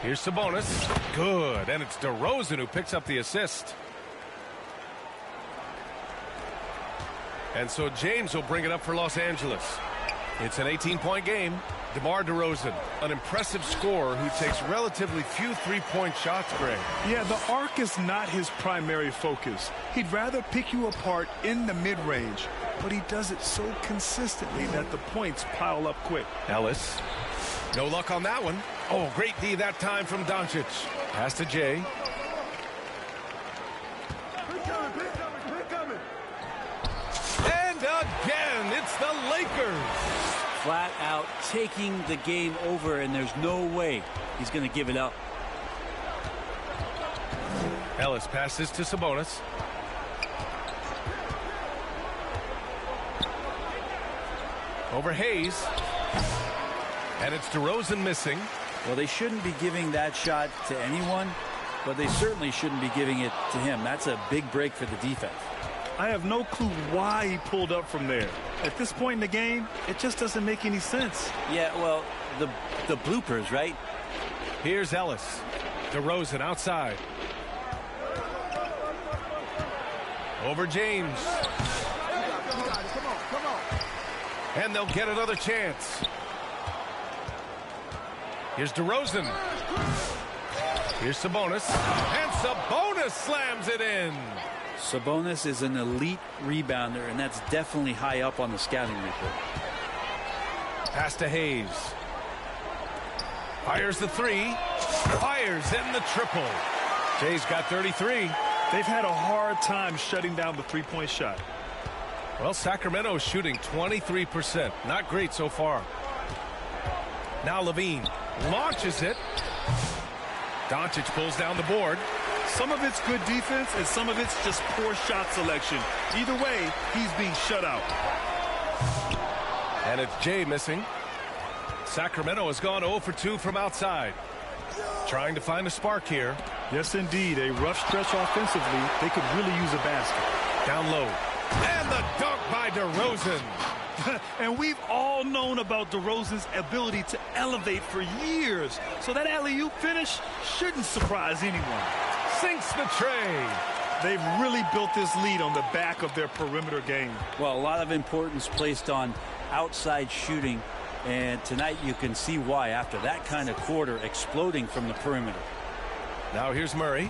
Speaker 14: Here's Sabonis. Good. And it's DeRozan who picks up the assist. And so James will bring it up for Los Angeles. It's an 18-point game. DeMar DeRozan, an impressive scorer who takes relatively few three-point shots, Greg.
Speaker 15: Yeah, the arc is not his primary focus. He'd rather pick you apart in the mid-range, but he does it so consistently that the points pile up quick.
Speaker 14: Ellis. No luck on that one. Oh, great D that time from Doncic. Pass to Jay. And again, it's the Lakers.
Speaker 16: Flat out taking the game over, and there's no way he's going to give it up.
Speaker 14: Ellis passes to Sabonis. Over Hayes. And it's DeRozan missing.
Speaker 16: Well, they shouldn't be giving that shot to anyone, but they certainly shouldn't be giving it to him. That's a big break for the defense.
Speaker 15: I have no clue why he pulled up from there. At this point in the game, it just doesn't make any sense.
Speaker 16: Yeah, well, the bloopers, right?
Speaker 14: Here's Ellis. DeRozan outside. Over James. And they'll get another chance. Here's DeRozan. Here's Sabonis. And Sabonis slams it in.
Speaker 16: Sabonis is an elite rebounder, and that's definitely high up on the scouting report.
Speaker 14: Pass to Hayes. Fires the three. Fires in the triple. Jay's got 33.
Speaker 15: They've had a hard time shutting down the three-point shot.
Speaker 14: Well, Sacramento is shooting 23%. Not great so far. Now Levine launches it. Doncic pulls down the board.
Speaker 15: Some of it's good defense, and some of it's just poor shot selection. Either way, he's being shut out.
Speaker 14: And it's Jay missing. Sacramento has gone 0 for 2 from outside. Trying to find a spark here.
Speaker 15: Yes, indeed. A rough stretch offensively. They could really use a basket.
Speaker 14: Down low. And the dunk by DeRozan.
Speaker 15: And we've all known about DeRozan's ability to elevate for years. So that alley-oop finish shouldn't surprise anyone.
Speaker 14: Sinks the tray.
Speaker 15: They've really built this lead on the back of their perimeter game.
Speaker 16: Well, a lot of importance placed on outside shooting. And tonight you can see why after that kind of quarter exploding from the perimeter.
Speaker 14: Now here's Murray.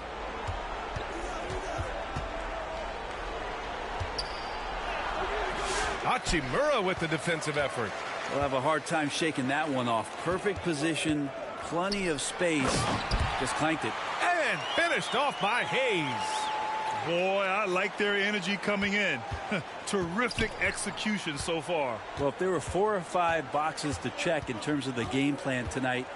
Speaker 14: Hachimura with the defensive effort.
Speaker 16: We'll have a hard time shaking that one off. Perfect position, plenty of space. Just clanked it.
Speaker 14: And finished off by Hayes.
Speaker 15: Boy, I like their energy coming in. Terrific execution so far.
Speaker 16: Well, if there were 4 or 5 boxes to check in terms of the game plan tonight,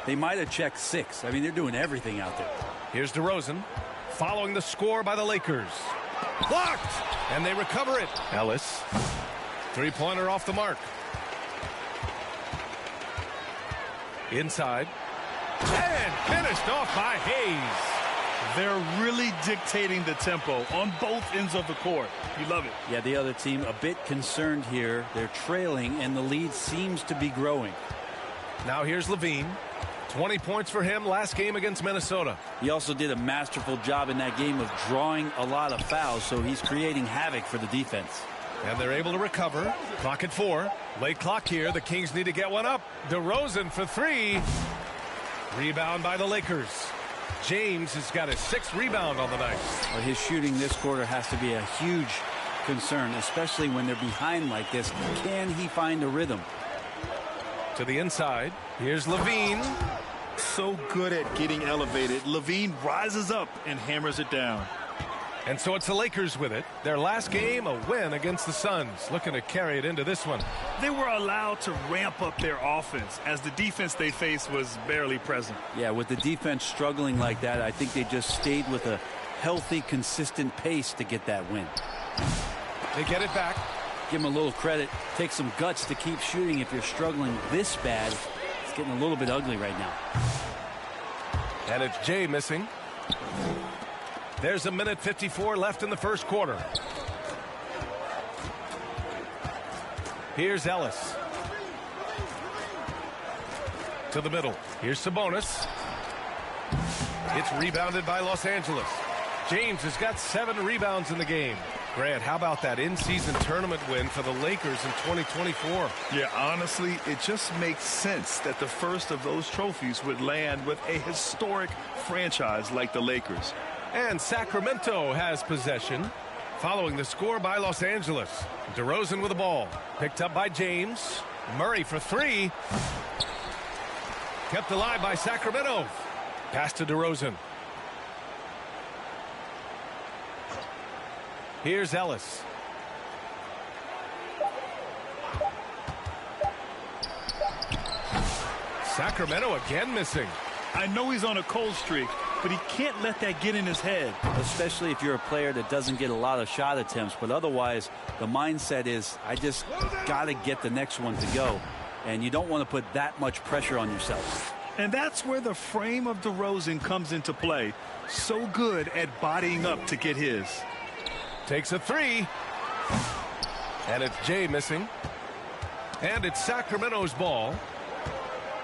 Speaker 16: they might have checked 6. I mean, they're doing everything out there.
Speaker 14: Here's DeRozan following the score by the Lakers. Blocked! And they recover it. Ellis. Three-pointer off the mark. Inside. And finished off by Hayes.
Speaker 15: They're really dictating the tempo on both ends of the court. You love it.
Speaker 16: Yeah, the other team a bit concerned here. They're trailing, and the lead seems to be growing.
Speaker 14: Now here's Levine. 20 points for him last game against Minnesota.
Speaker 16: He also did a masterful job in that game of drawing a lot of fouls, so he's creating havoc for the defense.
Speaker 14: And they're able to recover. Clock at 4. Late clock here. The Kings need to get one up. DeRozan for 3. Rebound by the Lakers. James has got his 6th rebound on the night.
Speaker 16: Well, his shooting this quarter has to be a huge concern, especially when they're behind like this. Can he find a rhythm?
Speaker 14: To the inside. Here's Levine.
Speaker 15: So good at getting elevated. Levine rises up and hammers it down.
Speaker 14: And so it's the Lakers with it. Their last game, a win against the Suns. Looking to carry it into this one.
Speaker 15: They were allowed to ramp up their offense as the defense they faced was barely present.
Speaker 16: Yeah, with the defense struggling like that, I think they just stayed with a healthy, consistent pace to get that win.
Speaker 14: They get it back.
Speaker 16: Give them a little credit. Take some guts to keep shooting if you're struggling this bad. It's getting a little bit ugly right now.
Speaker 14: And it's Jay missing. There's 1:54 left in the first quarter. Here's Ellis. To the middle. Here's Sabonis. It's rebounded by Los Angeles. James has got 7 rebounds in the game. Grant, how about that in-season tournament win for the Lakers in 2024?
Speaker 15: Yeah, honestly, it just makes sense that the first of those trophies would land with a historic franchise like the Lakers.
Speaker 14: And Sacramento has possession following the score by Los Angeles. DeRozan with the ball. Picked up by James. Murray for 3. Kept alive by Sacramento. Pass to DeRozan. Here's Ellis. Sacramento again missing.
Speaker 15: I know he's on a cold streak, but he can't let that get in his head.
Speaker 16: Especially if you're a player that doesn't get a lot of shot attempts. But otherwise, the mindset is, I just got to get the next one to go. And you don't want to put that much pressure on yourself.
Speaker 15: And that's where the frame of DeRozan comes into play. So good at bodying up to get his.
Speaker 14: Takes a 3. And it's Jay missing. And it's Sacramento's ball.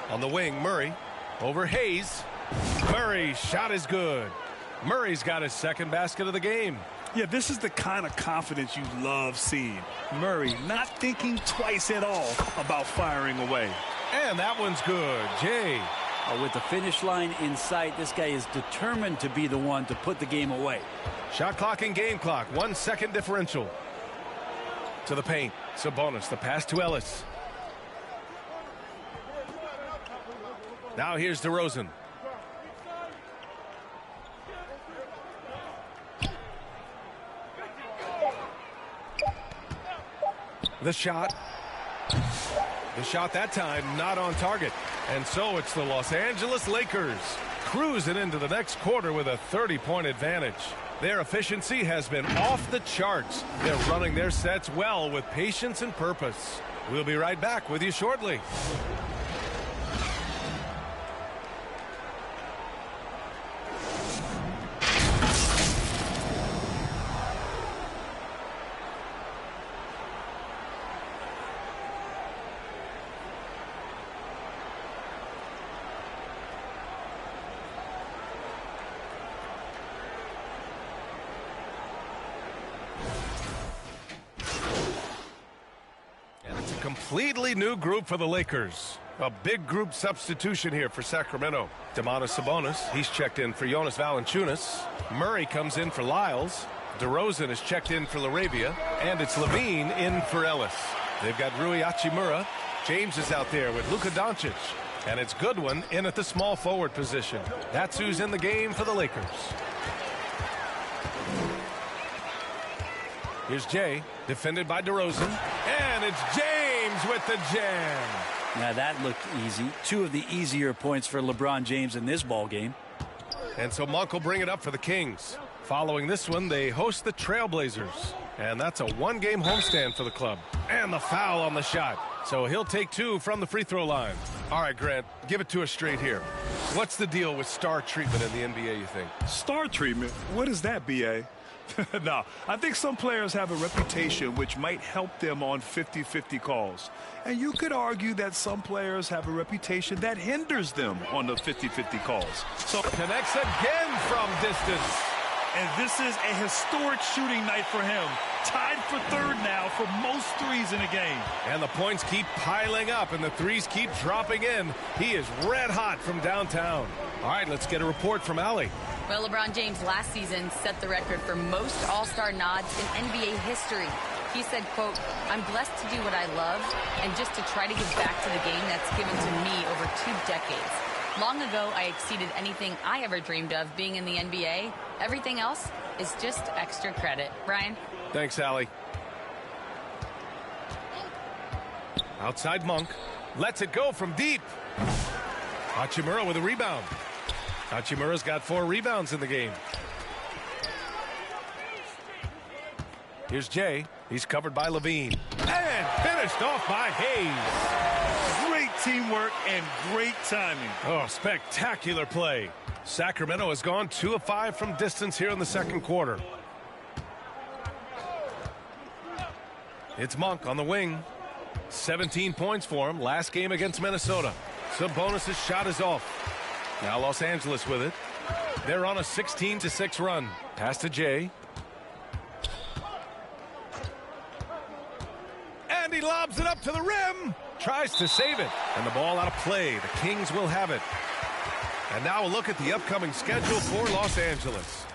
Speaker 14: On the wing, Murray. Over Hayes. Murray's shot is good. Murray's got his 2nd basket of the game.
Speaker 15: Yeah, this is the kind of confidence you love seeing. Murray not thinking twice at all about firing away.
Speaker 14: And that one's good. Jay.
Speaker 16: With the finish line in sight, this guy is determined to be the one to put the game away.
Speaker 14: Shot clock and game clock. 1 second differential. To the paint. Sabonis. The pass to Ellis. Now here's DeRozan. The shot. The shot that time not on target. And so it's the Los Angeles Lakers cruising into the next quarter with a 30-point advantage. Their efficiency has been off the charts. They're running their sets well with patience and purpose. We'll be right back with you shortly. Completely new group for the Lakers. A big group substitution here for Sacramento. Domantas Sabonis, he's checked in for Jonas Valanciunas. Murray comes in for Lyles. DeRozan is checked in for LaRavia. And it's Levine in for Ellis. They've got Rui Hachimura. James is out there with Luka Doncic. And it's Goodwin in at the small forward position. That's who's in the game for the Lakers. Here's Jay, defended by DeRozan. And it's James with the jam.
Speaker 16: Now that looked easy. Two of the easier points for LeBron James in this ball game.
Speaker 14: And so Monk will bring it up for the Kings. Following this one, they host the Trailblazers. And that's a one-game homestand for the club. And the foul on the shot. So he'll take two from the free throw line. All right, Grant, give it to us straight here. What's the deal with star treatment in the NBA, you think?
Speaker 15: Star treatment? What is that, B.A.? No, I think some players have a reputation which might help them on 50-50 calls. And you could argue that some players have a reputation that hinders them on the 50-50 calls.
Speaker 14: So connects again from distance.
Speaker 15: And this is a historic shooting night for him. Tied for third now for most threes in a game.
Speaker 14: And the points keep piling up and the threes keep dropping in. He is red hot from downtown. All right, let's get a report from Allie.
Speaker 17: Well, LeBron James last season set the record for most all-star nods in NBA history. He said, quote, "I'm blessed to do what I love and just to try to give back to the game that's given to me over 2 decades. Long ago, I exceeded anything I ever dreamed of being in the NBA. Everything else is just extra credit." Brian?
Speaker 14: Thanks, Allie. Outside Monk. Lets it go from deep. Hachimura with a rebound. Hachimura's got 4 rebounds in the game. Here's Jay. He's covered by Levine. And finished off by Hayes.
Speaker 15: Great teamwork and great timing.
Speaker 14: Oh, spectacular play. Sacramento has gone 2 of 5 from distance here in the second quarter. It's Monk on the wing. 17 points for him last game against Minnesota. Sabonis' shot is off. Now Los Angeles with it. They're on a 16-6 run. Pass to Jay. And he lobs it up to the rim. Tries to save it. And the ball out of play. The Kings will have it. And now a look at the upcoming schedule for Los Angeles.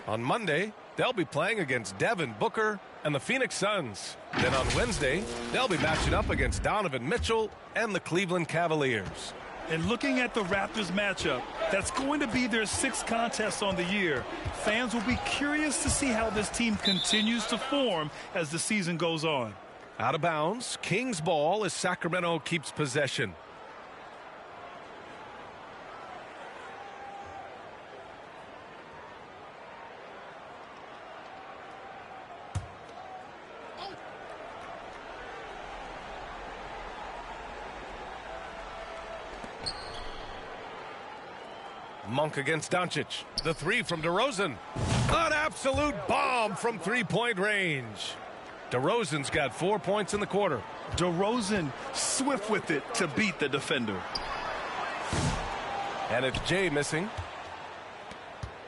Speaker 14: On Monday, they'll be playing against Devin Booker and the Phoenix Suns. Then on Wednesday, they'll be matching up against Donovan Mitchell and the Cleveland Cavaliers.
Speaker 15: And looking at the Raptors matchup, that's going to be their 6th contest on the year. Fans will be curious to see how this team continues to form as the season goes on.
Speaker 14: Out of bounds, Kings ball as Sacramento keeps possession. Monk against Doncic. The 3 from DeRozan. An absolute bomb from 3-point range. DeRozan's got 4 points in the quarter.
Speaker 15: DeRozan swift with it to beat the defender.
Speaker 14: And it's Jay missing.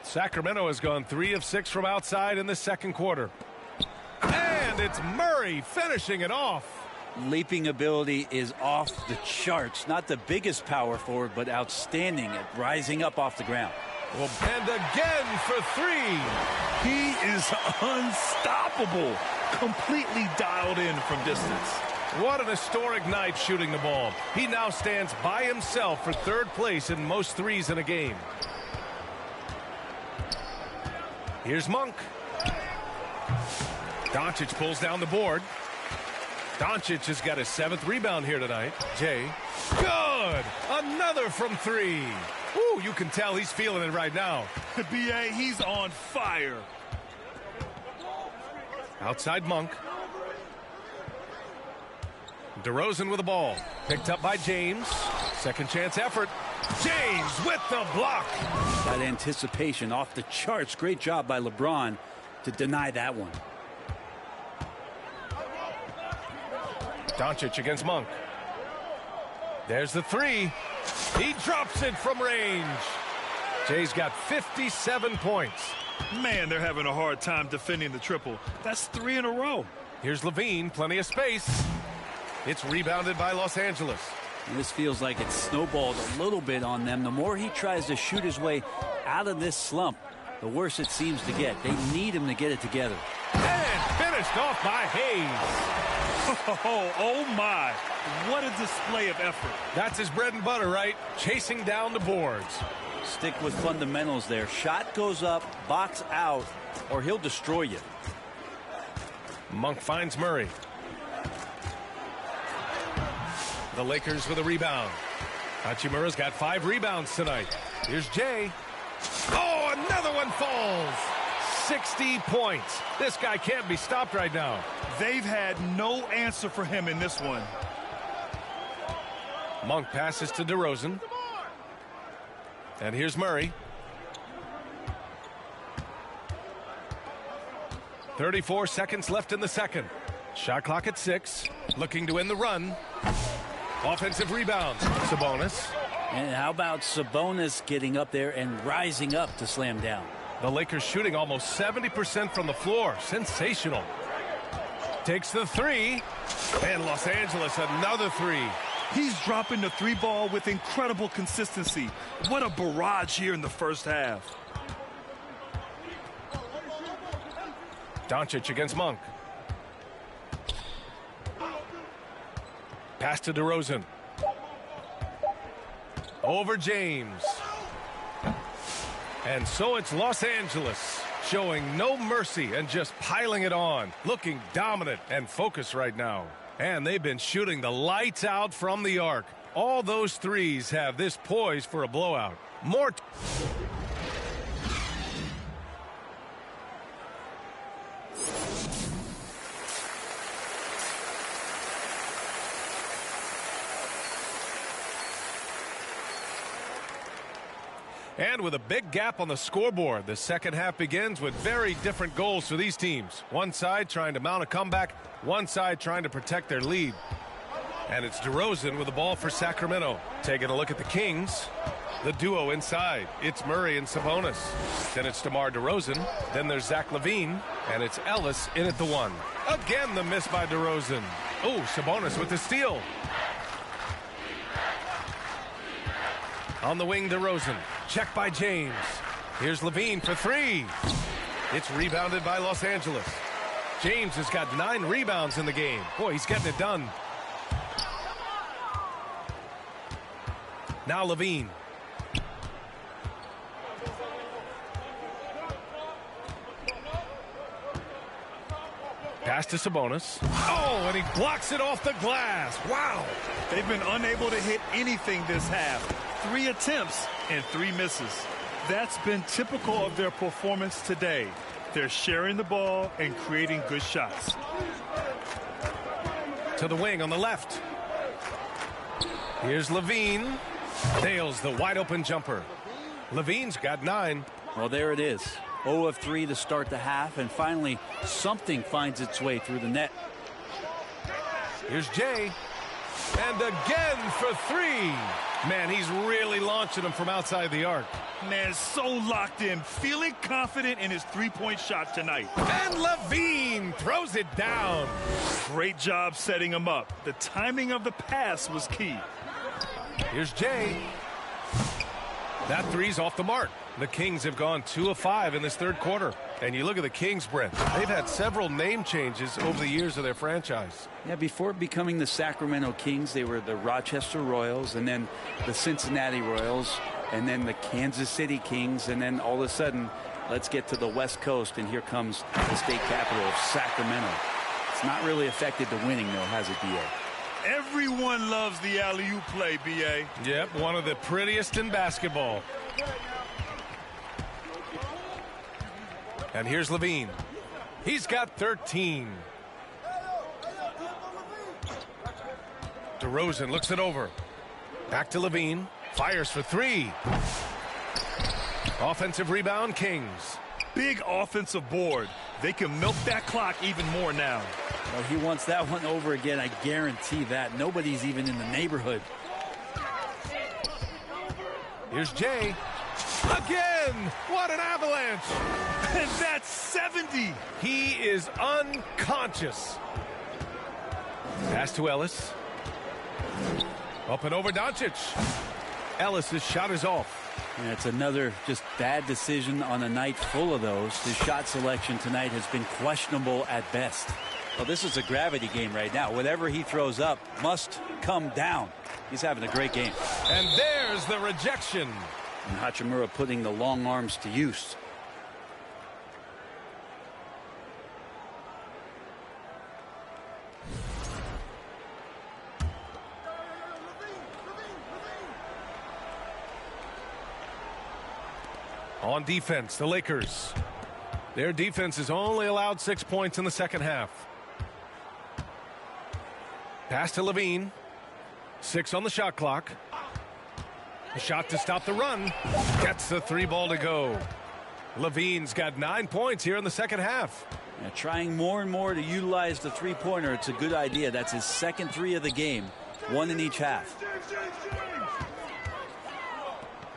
Speaker 14: Sacramento has gone 3 of 6 from outside in the second quarter. And it's Murray finishing it off.
Speaker 16: Leaping ability is off the charts. Not the biggest power forward, but outstanding at rising up off the ground.
Speaker 14: Well, and again for 3.
Speaker 15: He is unstoppable. Completely dialed in from distance.
Speaker 14: What an historic night shooting the ball. He now stands by himself for 3rd place in most threes in a game. Here's Monk. Doncic pulls down the board. Doncic has got his 7th rebound here tonight. Jay. Good. Another from 3. Ooh, you can tell he's feeling it right now.
Speaker 15: B.A., he's on fire.
Speaker 14: Outside Monk. DeRozan with the ball. Picked up by James. Second chance effort. James with the block.
Speaker 16: That anticipation off the charts. Great job by LeBron to deny that one.
Speaker 14: Doncic against Monk. There's the 3. He drops it from range. Jay's got 57 points.
Speaker 15: Man, they're having a hard time defending the triple. That's 3 in a row.
Speaker 14: Here's Levine, plenty of space. It's rebounded by Los Angeles.
Speaker 16: And this feels like it's snowballed a little bit on them. The more he tries to shoot his way out of this slump, the worse it seems to get. They need him to get it together.
Speaker 14: And finished off by Hayes.
Speaker 15: Oh my. What a display of effort.
Speaker 14: That's his bread and butter, right? Chasing down the boards.
Speaker 16: Stick with fundamentals there. Shot goes up, box out, or he'll destroy you.
Speaker 14: Monk finds Murray. The Lakers with a rebound. Hachimura's got 5 rebounds tonight. Here's Jay. Oh, another one falls. 60 points. This guy can't be stopped right now.
Speaker 15: They've had no answer for him in this one.
Speaker 14: Monk passes to DeRozan. And here's Murray. 34 seconds left in the second. Shot clock at 6. Looking to end the run. Offensive rebound. Sabonis.
Speaker 16: And how about Sabonis getting up there and rising up to slam down?
Speaker 14: The Lakers shooting almost 70% from the floor. Sensational. Takes the 3. And Los Angeles another 3.
Speaker 15: He's dropping the 3 ball with incredible consistency. What a barrage here in the first half.
Speaker 14: Doncic against Monk. Pass to DeRozan. Over James. And so it's Los Angeles showing no mercy and just piling it on. Looking dominant and focused right now. And they've been shooting the lights out from the arc. All those threes have this poised for a blowout. More. And with a big gap on the scoreboard, the second half begins with very different goals for these teams. One side trying to mount a comeback, one side trying to protect their lead. And it's DeRozan with the ball for Sacramento. Taking a look at the Kings. The duo inside. It's Murray and Sabonis. Then it's DeMar DeRozan. Then there's Zach LaVine. And it's Ellis in at the 1. Again the miss by DeRozan. Oh, Sabonis with the steal. On the wing, DeRozan. Check by James. Here's LaVine for 3. It's rebounded by Los Angeles. James has got 9 rebounds in the game. Boy, he's getting it done. Now LaVine. Pass to Sabonis. Oh, and he blocks it off the glass. Wow.
Speaker 15: They've been unable to hit anything this half. 3 attempts and 3 misses. That's been typical of their performance today. They're sharing the ball and creating good shots.
Speaker 14: To the wing on the left. Here's LaVine. Nails the wide open jumper. LaVine's got 9.
Speaker 16: Well, there it is. 0 of 3 to start the half, and finally something finds its way through the net.
Speaker 14: Here's Jay. And again for 3. Man, he's really launching them from outside the arc.
Speaker 15: Man, so locked in, feeling confident in his 3-point shot tonight.
Speaker 14: And LaVine throws it down.
Speaker 15: Great job setting him up. The timing of the pass was key.
Speaker 14: Here's Jay. That 3's off the mark. The Kings have gone 2 of 5 in this third quarter. And you look at the Kings, Brent. They've had several name changes over the years of their franchise.
Speaker 16: Yeah, before becoming the Sacramento Kings, they were the Rochester Royals, and then the Cincinnati Royals, and then the Kansas City Kings, and then all of a sudden, let's get to the West Coast, and here comes the state capital of Sacramento. It's not really affected the winning, though, has it, B.A.?
Speaker 15: Everyone loves the alley-oop play, B.A.
Speaker 14: Yep, one of the prettiest in basketball. And here's Levine. He's got 13. DeRozan looks it over. Back to Levine. Fires for three. Offensive rebound, Kings.
Speaker 15: Big offensive board. They can milk that clock even more now.
Speaker 16: Well, he wants that one over again. I guarantee that. Nobody's even in the neighborhood.
Speaker 14: Here's Jay. Again! What an avalanche!
Speaker 15: And that's 70!
Speaker 14: He is unconscious. Pass to Ellis. Up and over Doncic. Ellis's shot is off.
Speaker 16: And it's another just bad decision on a night full of those. His shot selection tonight has been questionable at best. Well, this is a gravity game right now. Whatever he throws up must come down. He's having a great game.
Speaker 14: And there's the rejection.
Speaker 16: And Hachimura putting the long arms to use.
Speaker 14: On defense, the Lakers. Their defense has only allowed 6 points in the second half. Pass to Levine. 6 on the shot clock. A shot to stop the run. Gets the 3 ball to go. Levine's got 9 points here in the second half.
Speaker 16: Yeah, trying more and more to utilize the three-pointer. It's a good idea. That's his second 3 of the game. 1 in each half.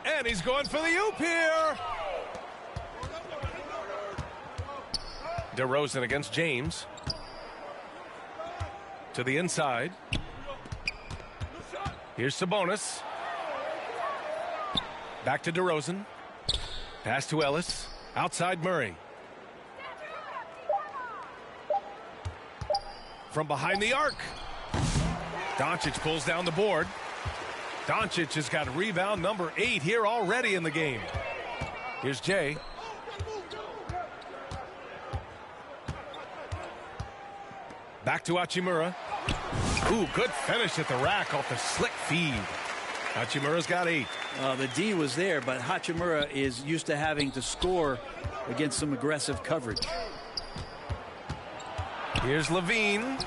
Speaker 14: And he's going for the oop here. DeRozan against James. To the inside. Here's Sabonis. Back to DeRozan. Pass to Ellis. Outside Murray. From behind the arc. Doncic pulls down the board. Doncic has got rebound number 8 here already in the game. Here's Jay. Back to Hachimura. Ooh, good finish at the rack off the slick feed. Hachimura's got 8.
Speaker 16: The D was there, but Hachimura is used to having to score against some aggressive coverage.
Speaker 14: Here's Levine.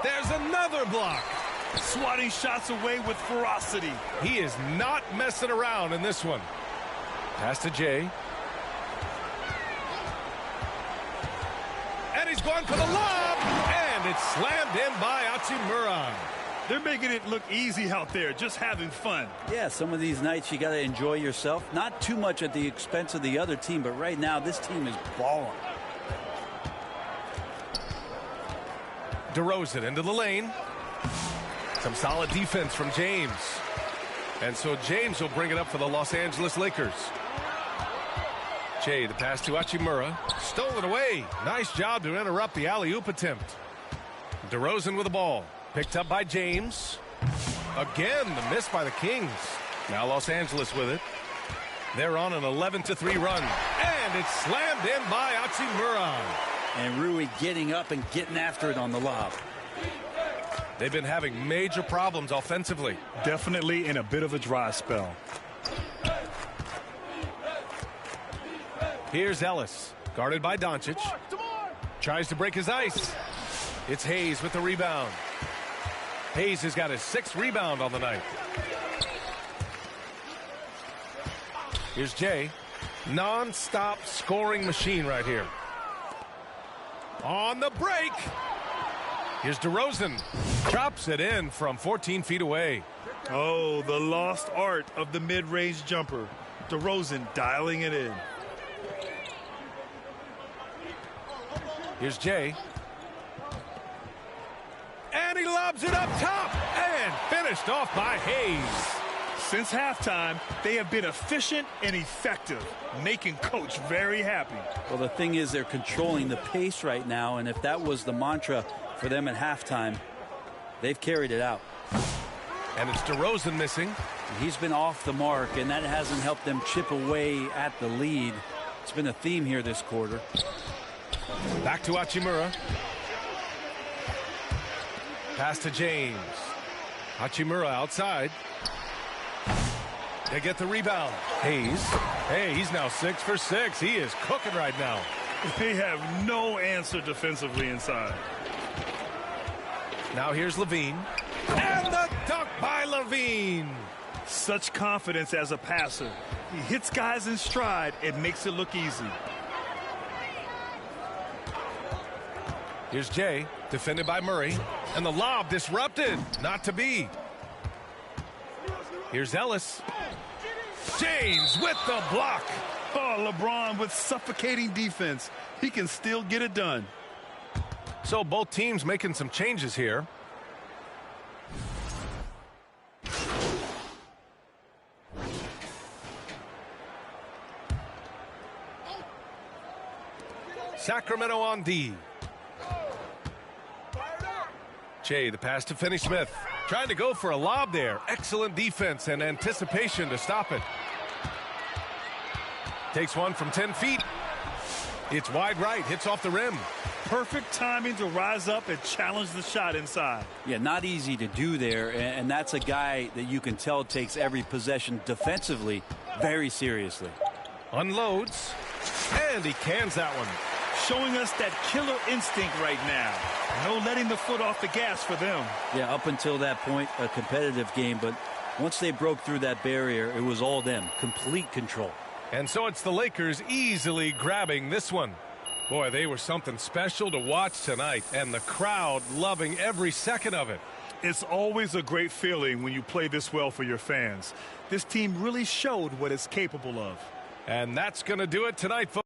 Speaker 14: There's another block.
Speaker 15: Swatting shots away with ferocity.
Speaker 14: He is not messing around in this one. Pass to Jay. And he's going for the lob. And it's slammed in by Hachimura.
Speaker 15: They're making it look easy out there, just having fun.
Speaker 16: Yeah, some of these nights you got to enjoy yourself. Not too much at the expense of the other team, but right now this team is balling.
Speaker 14: DeRozan into the lane. Some solid defense from James. And so James will bring it up for the Los Angeles Lakers. Jay, the pass to Hachimura. Stolen away. Nice job to interrupt the alley-oop attempt. DeRozan with the ball. Picked up by James. Again, the miss by the Kings. Now Los Angeles with it. They're on an 11-3 run. And it's slammed in by Hachimura.
Speaker 16: And Rui getting up and getting after it on the lob.
Speaker 14: They've been having major problems offensively.
Speaker 15: Definitely in a bit of a dry spell.
Speaker 14: Here's Ellis, guarded by Doncic. Tries to break his ice. It's Hayes with the rebound. Hayes has got his 6th rebound on the night. Here's Jay. Non-stop scoring machine right here. On the break. Here's DeRozan. Chops it in from 14 feet away.
Speaker 15: Oh, the lost art of the mid-range jumper. DeRozan dialing it in.
Speaker 14: Here's Jay. And he lobs it up top. And finished off by Hayes.
Speaker 15: Since halftime, they have been efficient and effective, making Coach very happy.
Speaker 16: Well, the thing is they're controlling the pace right now, and if that was the mantra for them at halftime, they've carried it out.
Speaker 14: And it's DeRozan missing.
Speaker 16: He's been off the mark, and that hasn't helped them chip away at the lead. It's been a theme here this quarter.
Speaker 14: Back to Hachimura. Pass to James. Hachimura outside. They get the rebound. Hayes. Hey, he's now 6 for 6. He is cooking right now.
Speaker 15: They have no answer defensively inside.
Speaker 14: Now here's Levine. And the dunk by Levine.
Speaker 15: Such confidence as a passer. He hits guys in stride. It makes it look easy.
Speaker 14: Here's Jay, defended by Murray. And the lob disrupted. Not to be. Here's Ellis. James with the block.
Speaker 15: Oh, LeBron with suffocating defense. He can still get it done.
Speaker 14: So both teams making some changes here. Sacramento on D. Jay, the pass to Finney-Smith. Trying to go for a lob there. Excellent defense and anticipation to stop it. Takes one from 10 feet. It's wide right. Hits off the rim.
Speaker 15: Perfect timing to rise up and challenge the shot inside.
Speaker 16: Yeah, not easy to do there. And that's a guy that you can tell takes every possession defensively very seriously.
Speaker 14: Unloads. And he cans that one.
Speaker 15: Showing us that killer instinct right now. No letting the foot off the gas for them.
Speaker 16: Yeah, up until that point, a competitive game. But once they broke through that barrier, it was all them. Complete control.
Speaker 14: And so it's the Lakers easily grabbing this one. Boy, they were something special to watch tonight. And the crowd loving every second of it.
Speaker 15: It's always a great feeling when you play this well for your fans. This team really showed what it's capable of.
Speaker 14: And that's going to do it tonight, folks.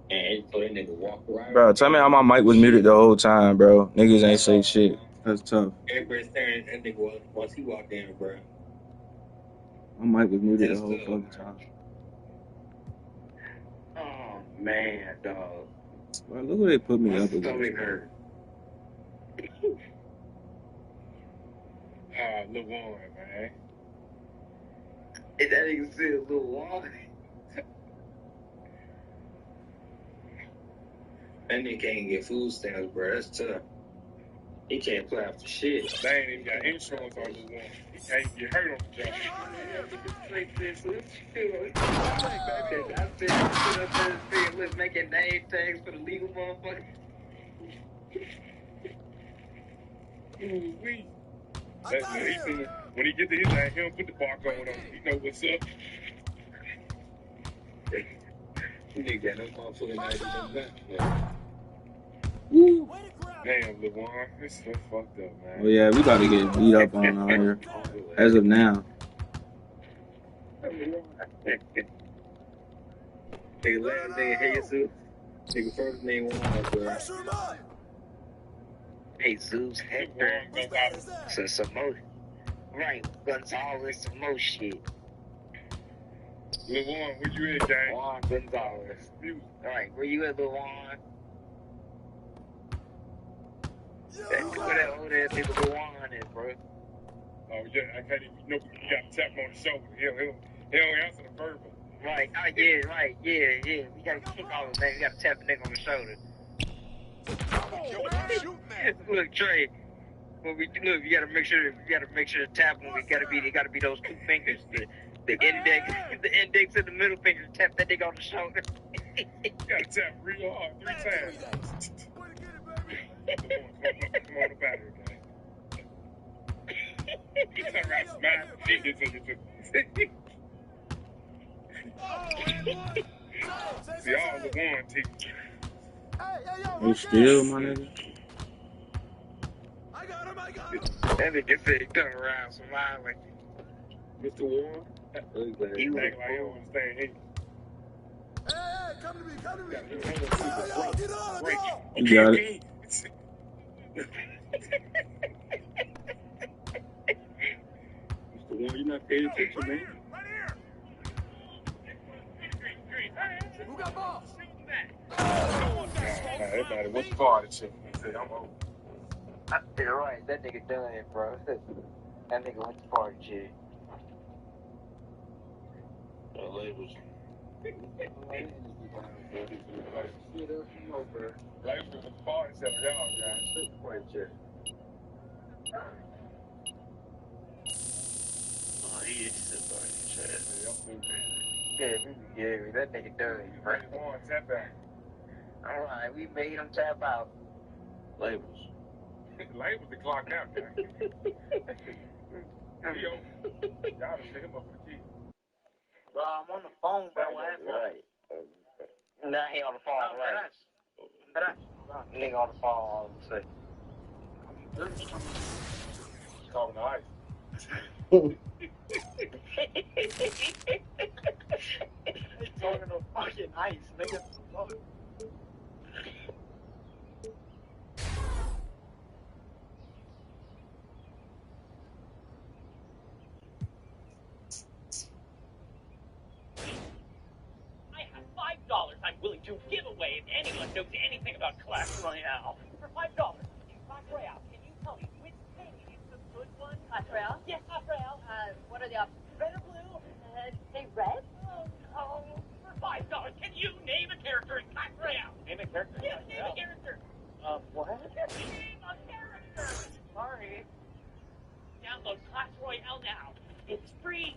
Speaker 18: Bro, tell me how my mic was muted the whole time, bro. Niggas ain't say shit. That's tough. My mic was muted the whole fucking time.
Speaker 19: Oh man, dog.
Speaker 18: Bro, look where they put me up against.
Speaker 19: Lil Warren, man. Is that nigga still Lil Warren? That nigga can't get food stamps, bro. That's tough. He can't play after shit. They ain't even got insurance on Lil Warren. He can't get hurt on the job. I said, look, making name tags for the legal motherfucker. Ooh-wee. When he get to his ass, he don't put the barcode on. He know what's up. Nigga got no motherfucking idea about.
Speaker 18: Woo.
Speaker 19: Damn, LeBron, this so fucked up, man.
Speaker 18: Oh yeah, we about to get beat up on out here. As of now.
Speaker 19: Nigga last name Jesus. Nigga first name Juan, bro. Jesus Hector. So some more. Right, Gonzalez, some more shit. Lil Juan, where you at, gang? Juan Gonzalez. Alright, where you at, Lil Juan? Where that old ass nigga Lil Juan is, bro? Oh, yeah, I can't even, you got to tap him on the shoulder. He don't answer the verbal. Right, yeah. We got to kick all the things. We got to tap the nigga on the shoulder. Look, Trey. You gotta make sure to tap when it gotta be those two fingers, the index and the middle finger. Tap that nigga on the shoulder. You gotta tap real hard 3 times. Come on the battery, guy. You turn around, smile, he gets in your See all the warranty.
Speaker 18: You still, my nigga?
Speaker 19: That nigga said he turn around smiling. Mr. Warren? He act like he don't understand him. Hey, come to me.
Speaker 18: You got it.
Speaker 19: Mr. Warren, you not paying attention, man. Who got balls? Everybody, what's the party shit? He said, I'm over. You're right, that nigga done it, bro. That nigga went to party shit. Labels. Labels was party shit, y'all guys. Party shit. Oh, he is the party shit. Yeah, that nigga done it, bro. Tap out. Alright, we made him tap out. Labels. Labels the clock out, guy. Y'all done pick him up for the key. Bro, I'm on the phone, bro. Right. Nah, he on the phone, right. Nigga on the phone all of a sudden. Call him the ice. He's talking to fucking ice, nigga.
Speaker 20: I'm willing to give away if anyone knows anything about Clash Royale. For $5 in Clash Royale, can you tell me which thing is the good one? Clash Royale? Yes, Clash Royale. What are the options? Red or blue? Say red? Oh, for $5, can you name a character in Clash Royale? Name a character? Yes, name a character. What? Name a character. Sorry. Download Clash Royale now. It's free.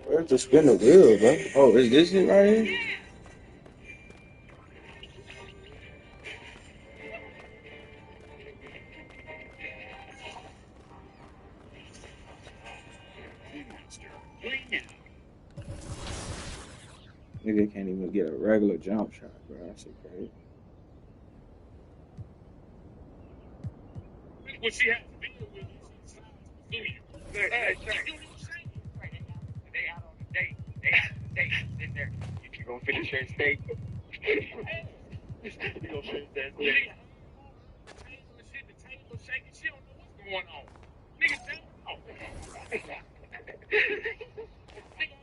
Speaker 18: Where's the spin the wheel, bro? Oh, is this it right here? Nigga can't even get a regular jump shot, bro. That's crazy.
Speaker 14: What she has to deal with is you. They out on the date. They out on the date. Sitting there. You gonna finish that steak? You gonna finish that steak? The table shaking. She don't know what's going on. Nigga, don't know. Nigga,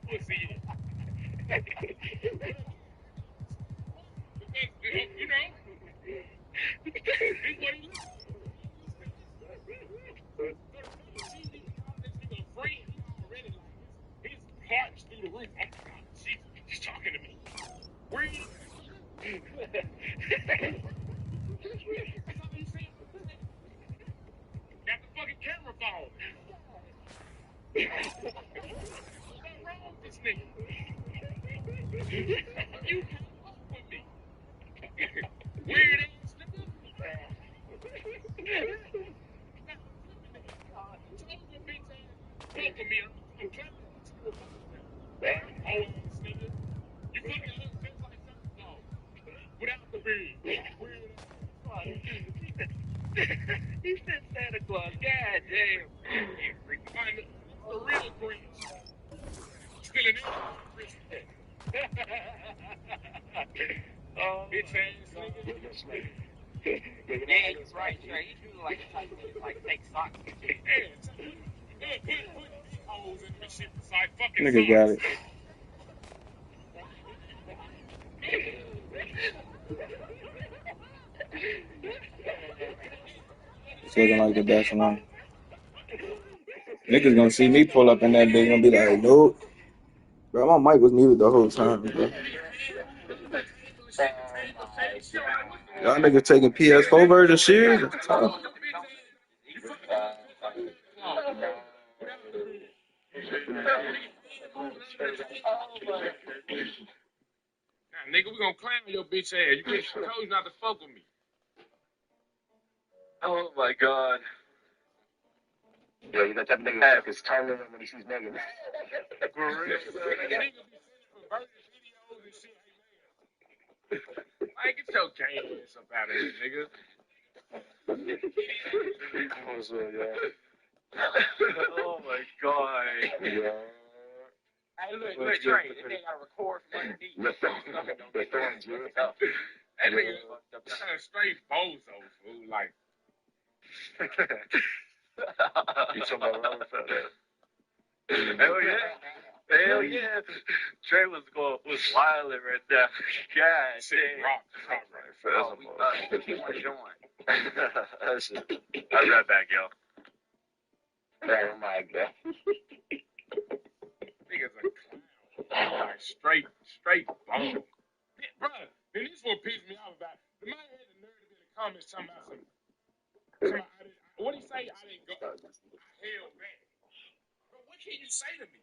Speaker 14: pussy. You know? This what he looks his heart's through the roof. She's talking to me. Where you? Got the fucking camera phone. What's wrong with this nigga? You can't fuck with me. Weird ass nigga. Fuck with me. I'm trying to you fucking look just like something dog. Without the beard. Weird ass. He said Santa Claus. God damn. The real Grinch. Still in there. Oh, bitch ass nigga. Yeah, you're right, Trey. He do like the type of like fake socks. Yeah, put holes in the machine beside fucking
Speaker 18: Nigga
Speaker 14: socks.
Speaker 18: got it. It's looking like the best one. Niggas gonna see me pull up in that bitch and be like, nope. Bro, my mic was muted the whole time, bro. Y'all niggas taking PS4 version serious? It's tough.
Speaker 14: Nah, nigga, we gonna clown your bitch ass. You told you not to fuck with me.
Speaker 21: Oh my god. Yeah, you got that nigga check his tongue when he sees Megan. For real.
Speaker 14: Like, get your gay ass up out of here, nigga.
Speaker 21: Oh my god. Yeah.
Speaker 14: Hey, look, Trey, this nigga gotta record from underneath. That nigga kind of straight bozo, fool. Like,
Speaker 21: You talking about Robert Fett? Hell yeah. Hell yeah. Trey was wilding right there. God damn.
Speaker 14: Rock.
Speaker 21: He want to join. That's it. I'll be right back, y'all. Oh my god.
Speaker 14: nigga's a clown. Like, straight bone. Brother, and this is what pissed me off about it. The man had the nerve to be in the comments talking about some what he say? I didn't go. I held back. But what can you say to me?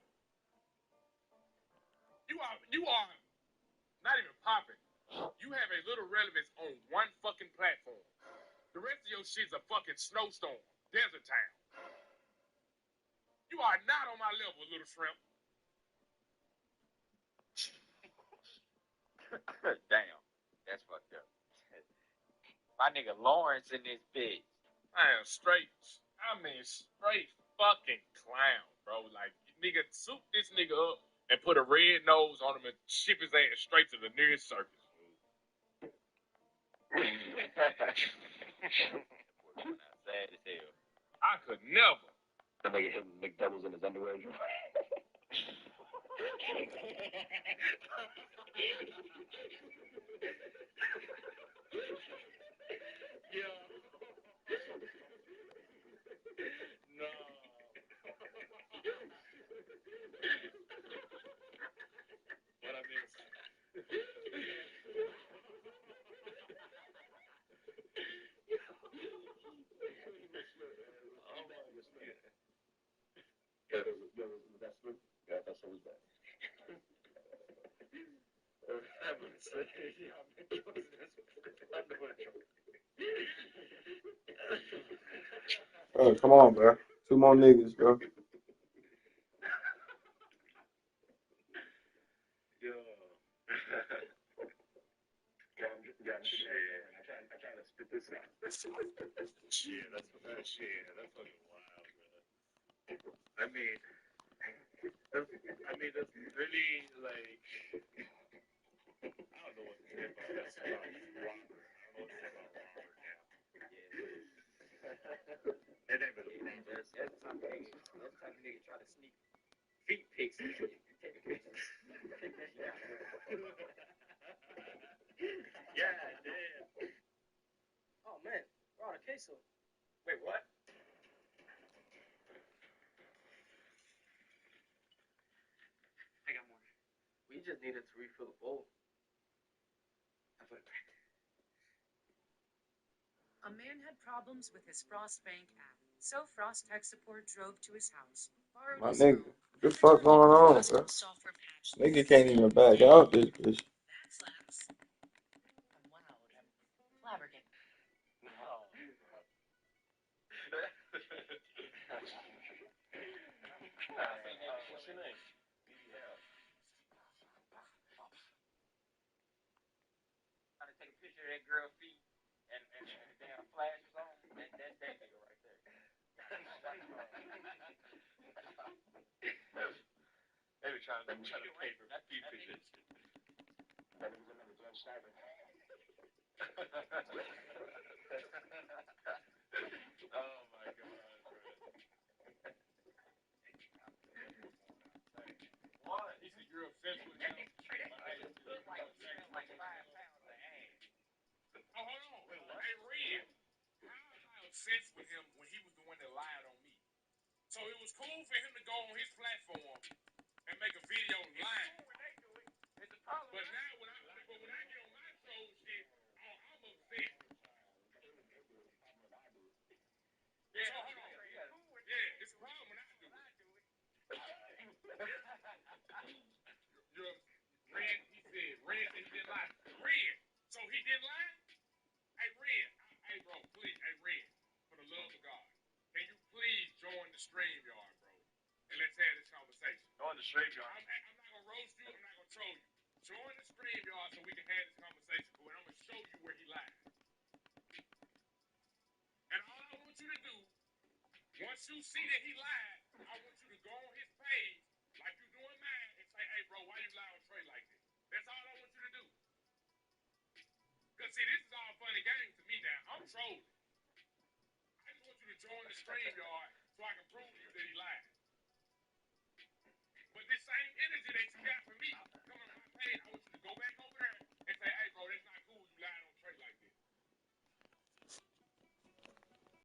Speaker 14: You are not even popping. You have a little relevance on one fucking platform. The rest of your shit's a fucking snowstorm, desert town. You are not on my level, little shrimp.
Speaker 22: Damn, that's fucked up. My nigga Lawrence in this bitch.
Speaker 14: I am straight fucking clown, bro. Like, nigga, soup this nigga up and put a red nose on him and ship his ass straight to the nearest circus.
Speaker 22: Sad as hell.
Speaker 14: I could never.
Speaker 21: The nigga hit McDoubles in his underwear.
Speaker 14: Yeah. No. What I mean.
Speaker 18: Oh, come on, bro. 2 more niggas, bro.
Speaker 21: Yo. That's fucking wild, man. I mean, that's really like I don't know what to say about that. About Robert. I don't know what to say about Robert now. It ain't really.
Speaker 22: That's the type of nigga try to sneak feet pics.
Speaker 21: Yeah, damn.
Speaker 20: Oh man, we're out of queso. Wait, what? I got more.
Speaker 22: We just needed to refill the bowl.
Speaker 20: I put it back.
Speaker 1: A man had problems with his Frost Bank app, so Frost tech support drove to his house, borrowed
Speaker 18: My
Speaker 1: his
Speaker 18: nigga,
Speaker 1: phone,
Speaker 18: what the fuck going on, bro?
Speaker 1: software patch.
Speaker 18: Nigga can't even back out this bitch.
Speaker 1: That slaps. I'm wowed. I'm flabbergasted.
Speaker 21: No. What's your name?
Speaker 22: Trying to take a picture of that girl's feet and the damn flash is on. That's that nigga right there.
Speaker 21: They were trying to pay for feet pictures. Oh my god, bro. What? He said you're obsessed with him.
Speaker 22: Look like he spent like 5 pounds of ass.
Speaker 4: Oh, hold on. Wait, what? Hey, Red, how am I obsessed with him when he was the one that lied on me? So it was cool for him to go on his platform and make a video lying.
Speaker 22: When they do it, it's a problem.
Speaker 4: But now when I get on my troll shit, I'm obsessed. Yeah, so hold on. Yeah, it's a problem when I do it. Red, he said he didn't lie. Red, so he didn't lie? Hey, Red, hey, bro, please, hey, Red, for the love of God, can you please join the StreamYard, bro? And let's have this conversation.
Speaker 21: Join the StreamYard.
Speaker 4: I'm not going to roast you. I'm not going to troll you. Join the StreamYard so we can have this conversation, bro, and I'm going to show you where he lied. And all I want you to do, once you see that he lied, I want you to go on his page, like you doing mine, and say, hey, bro, why you lie on Trey like this? That's all I want you to do. Because, see, this is all fun and games to me now. I'm trolling. I just want you to join the StreamYard so I can prove to you that he lied. But this same energy that you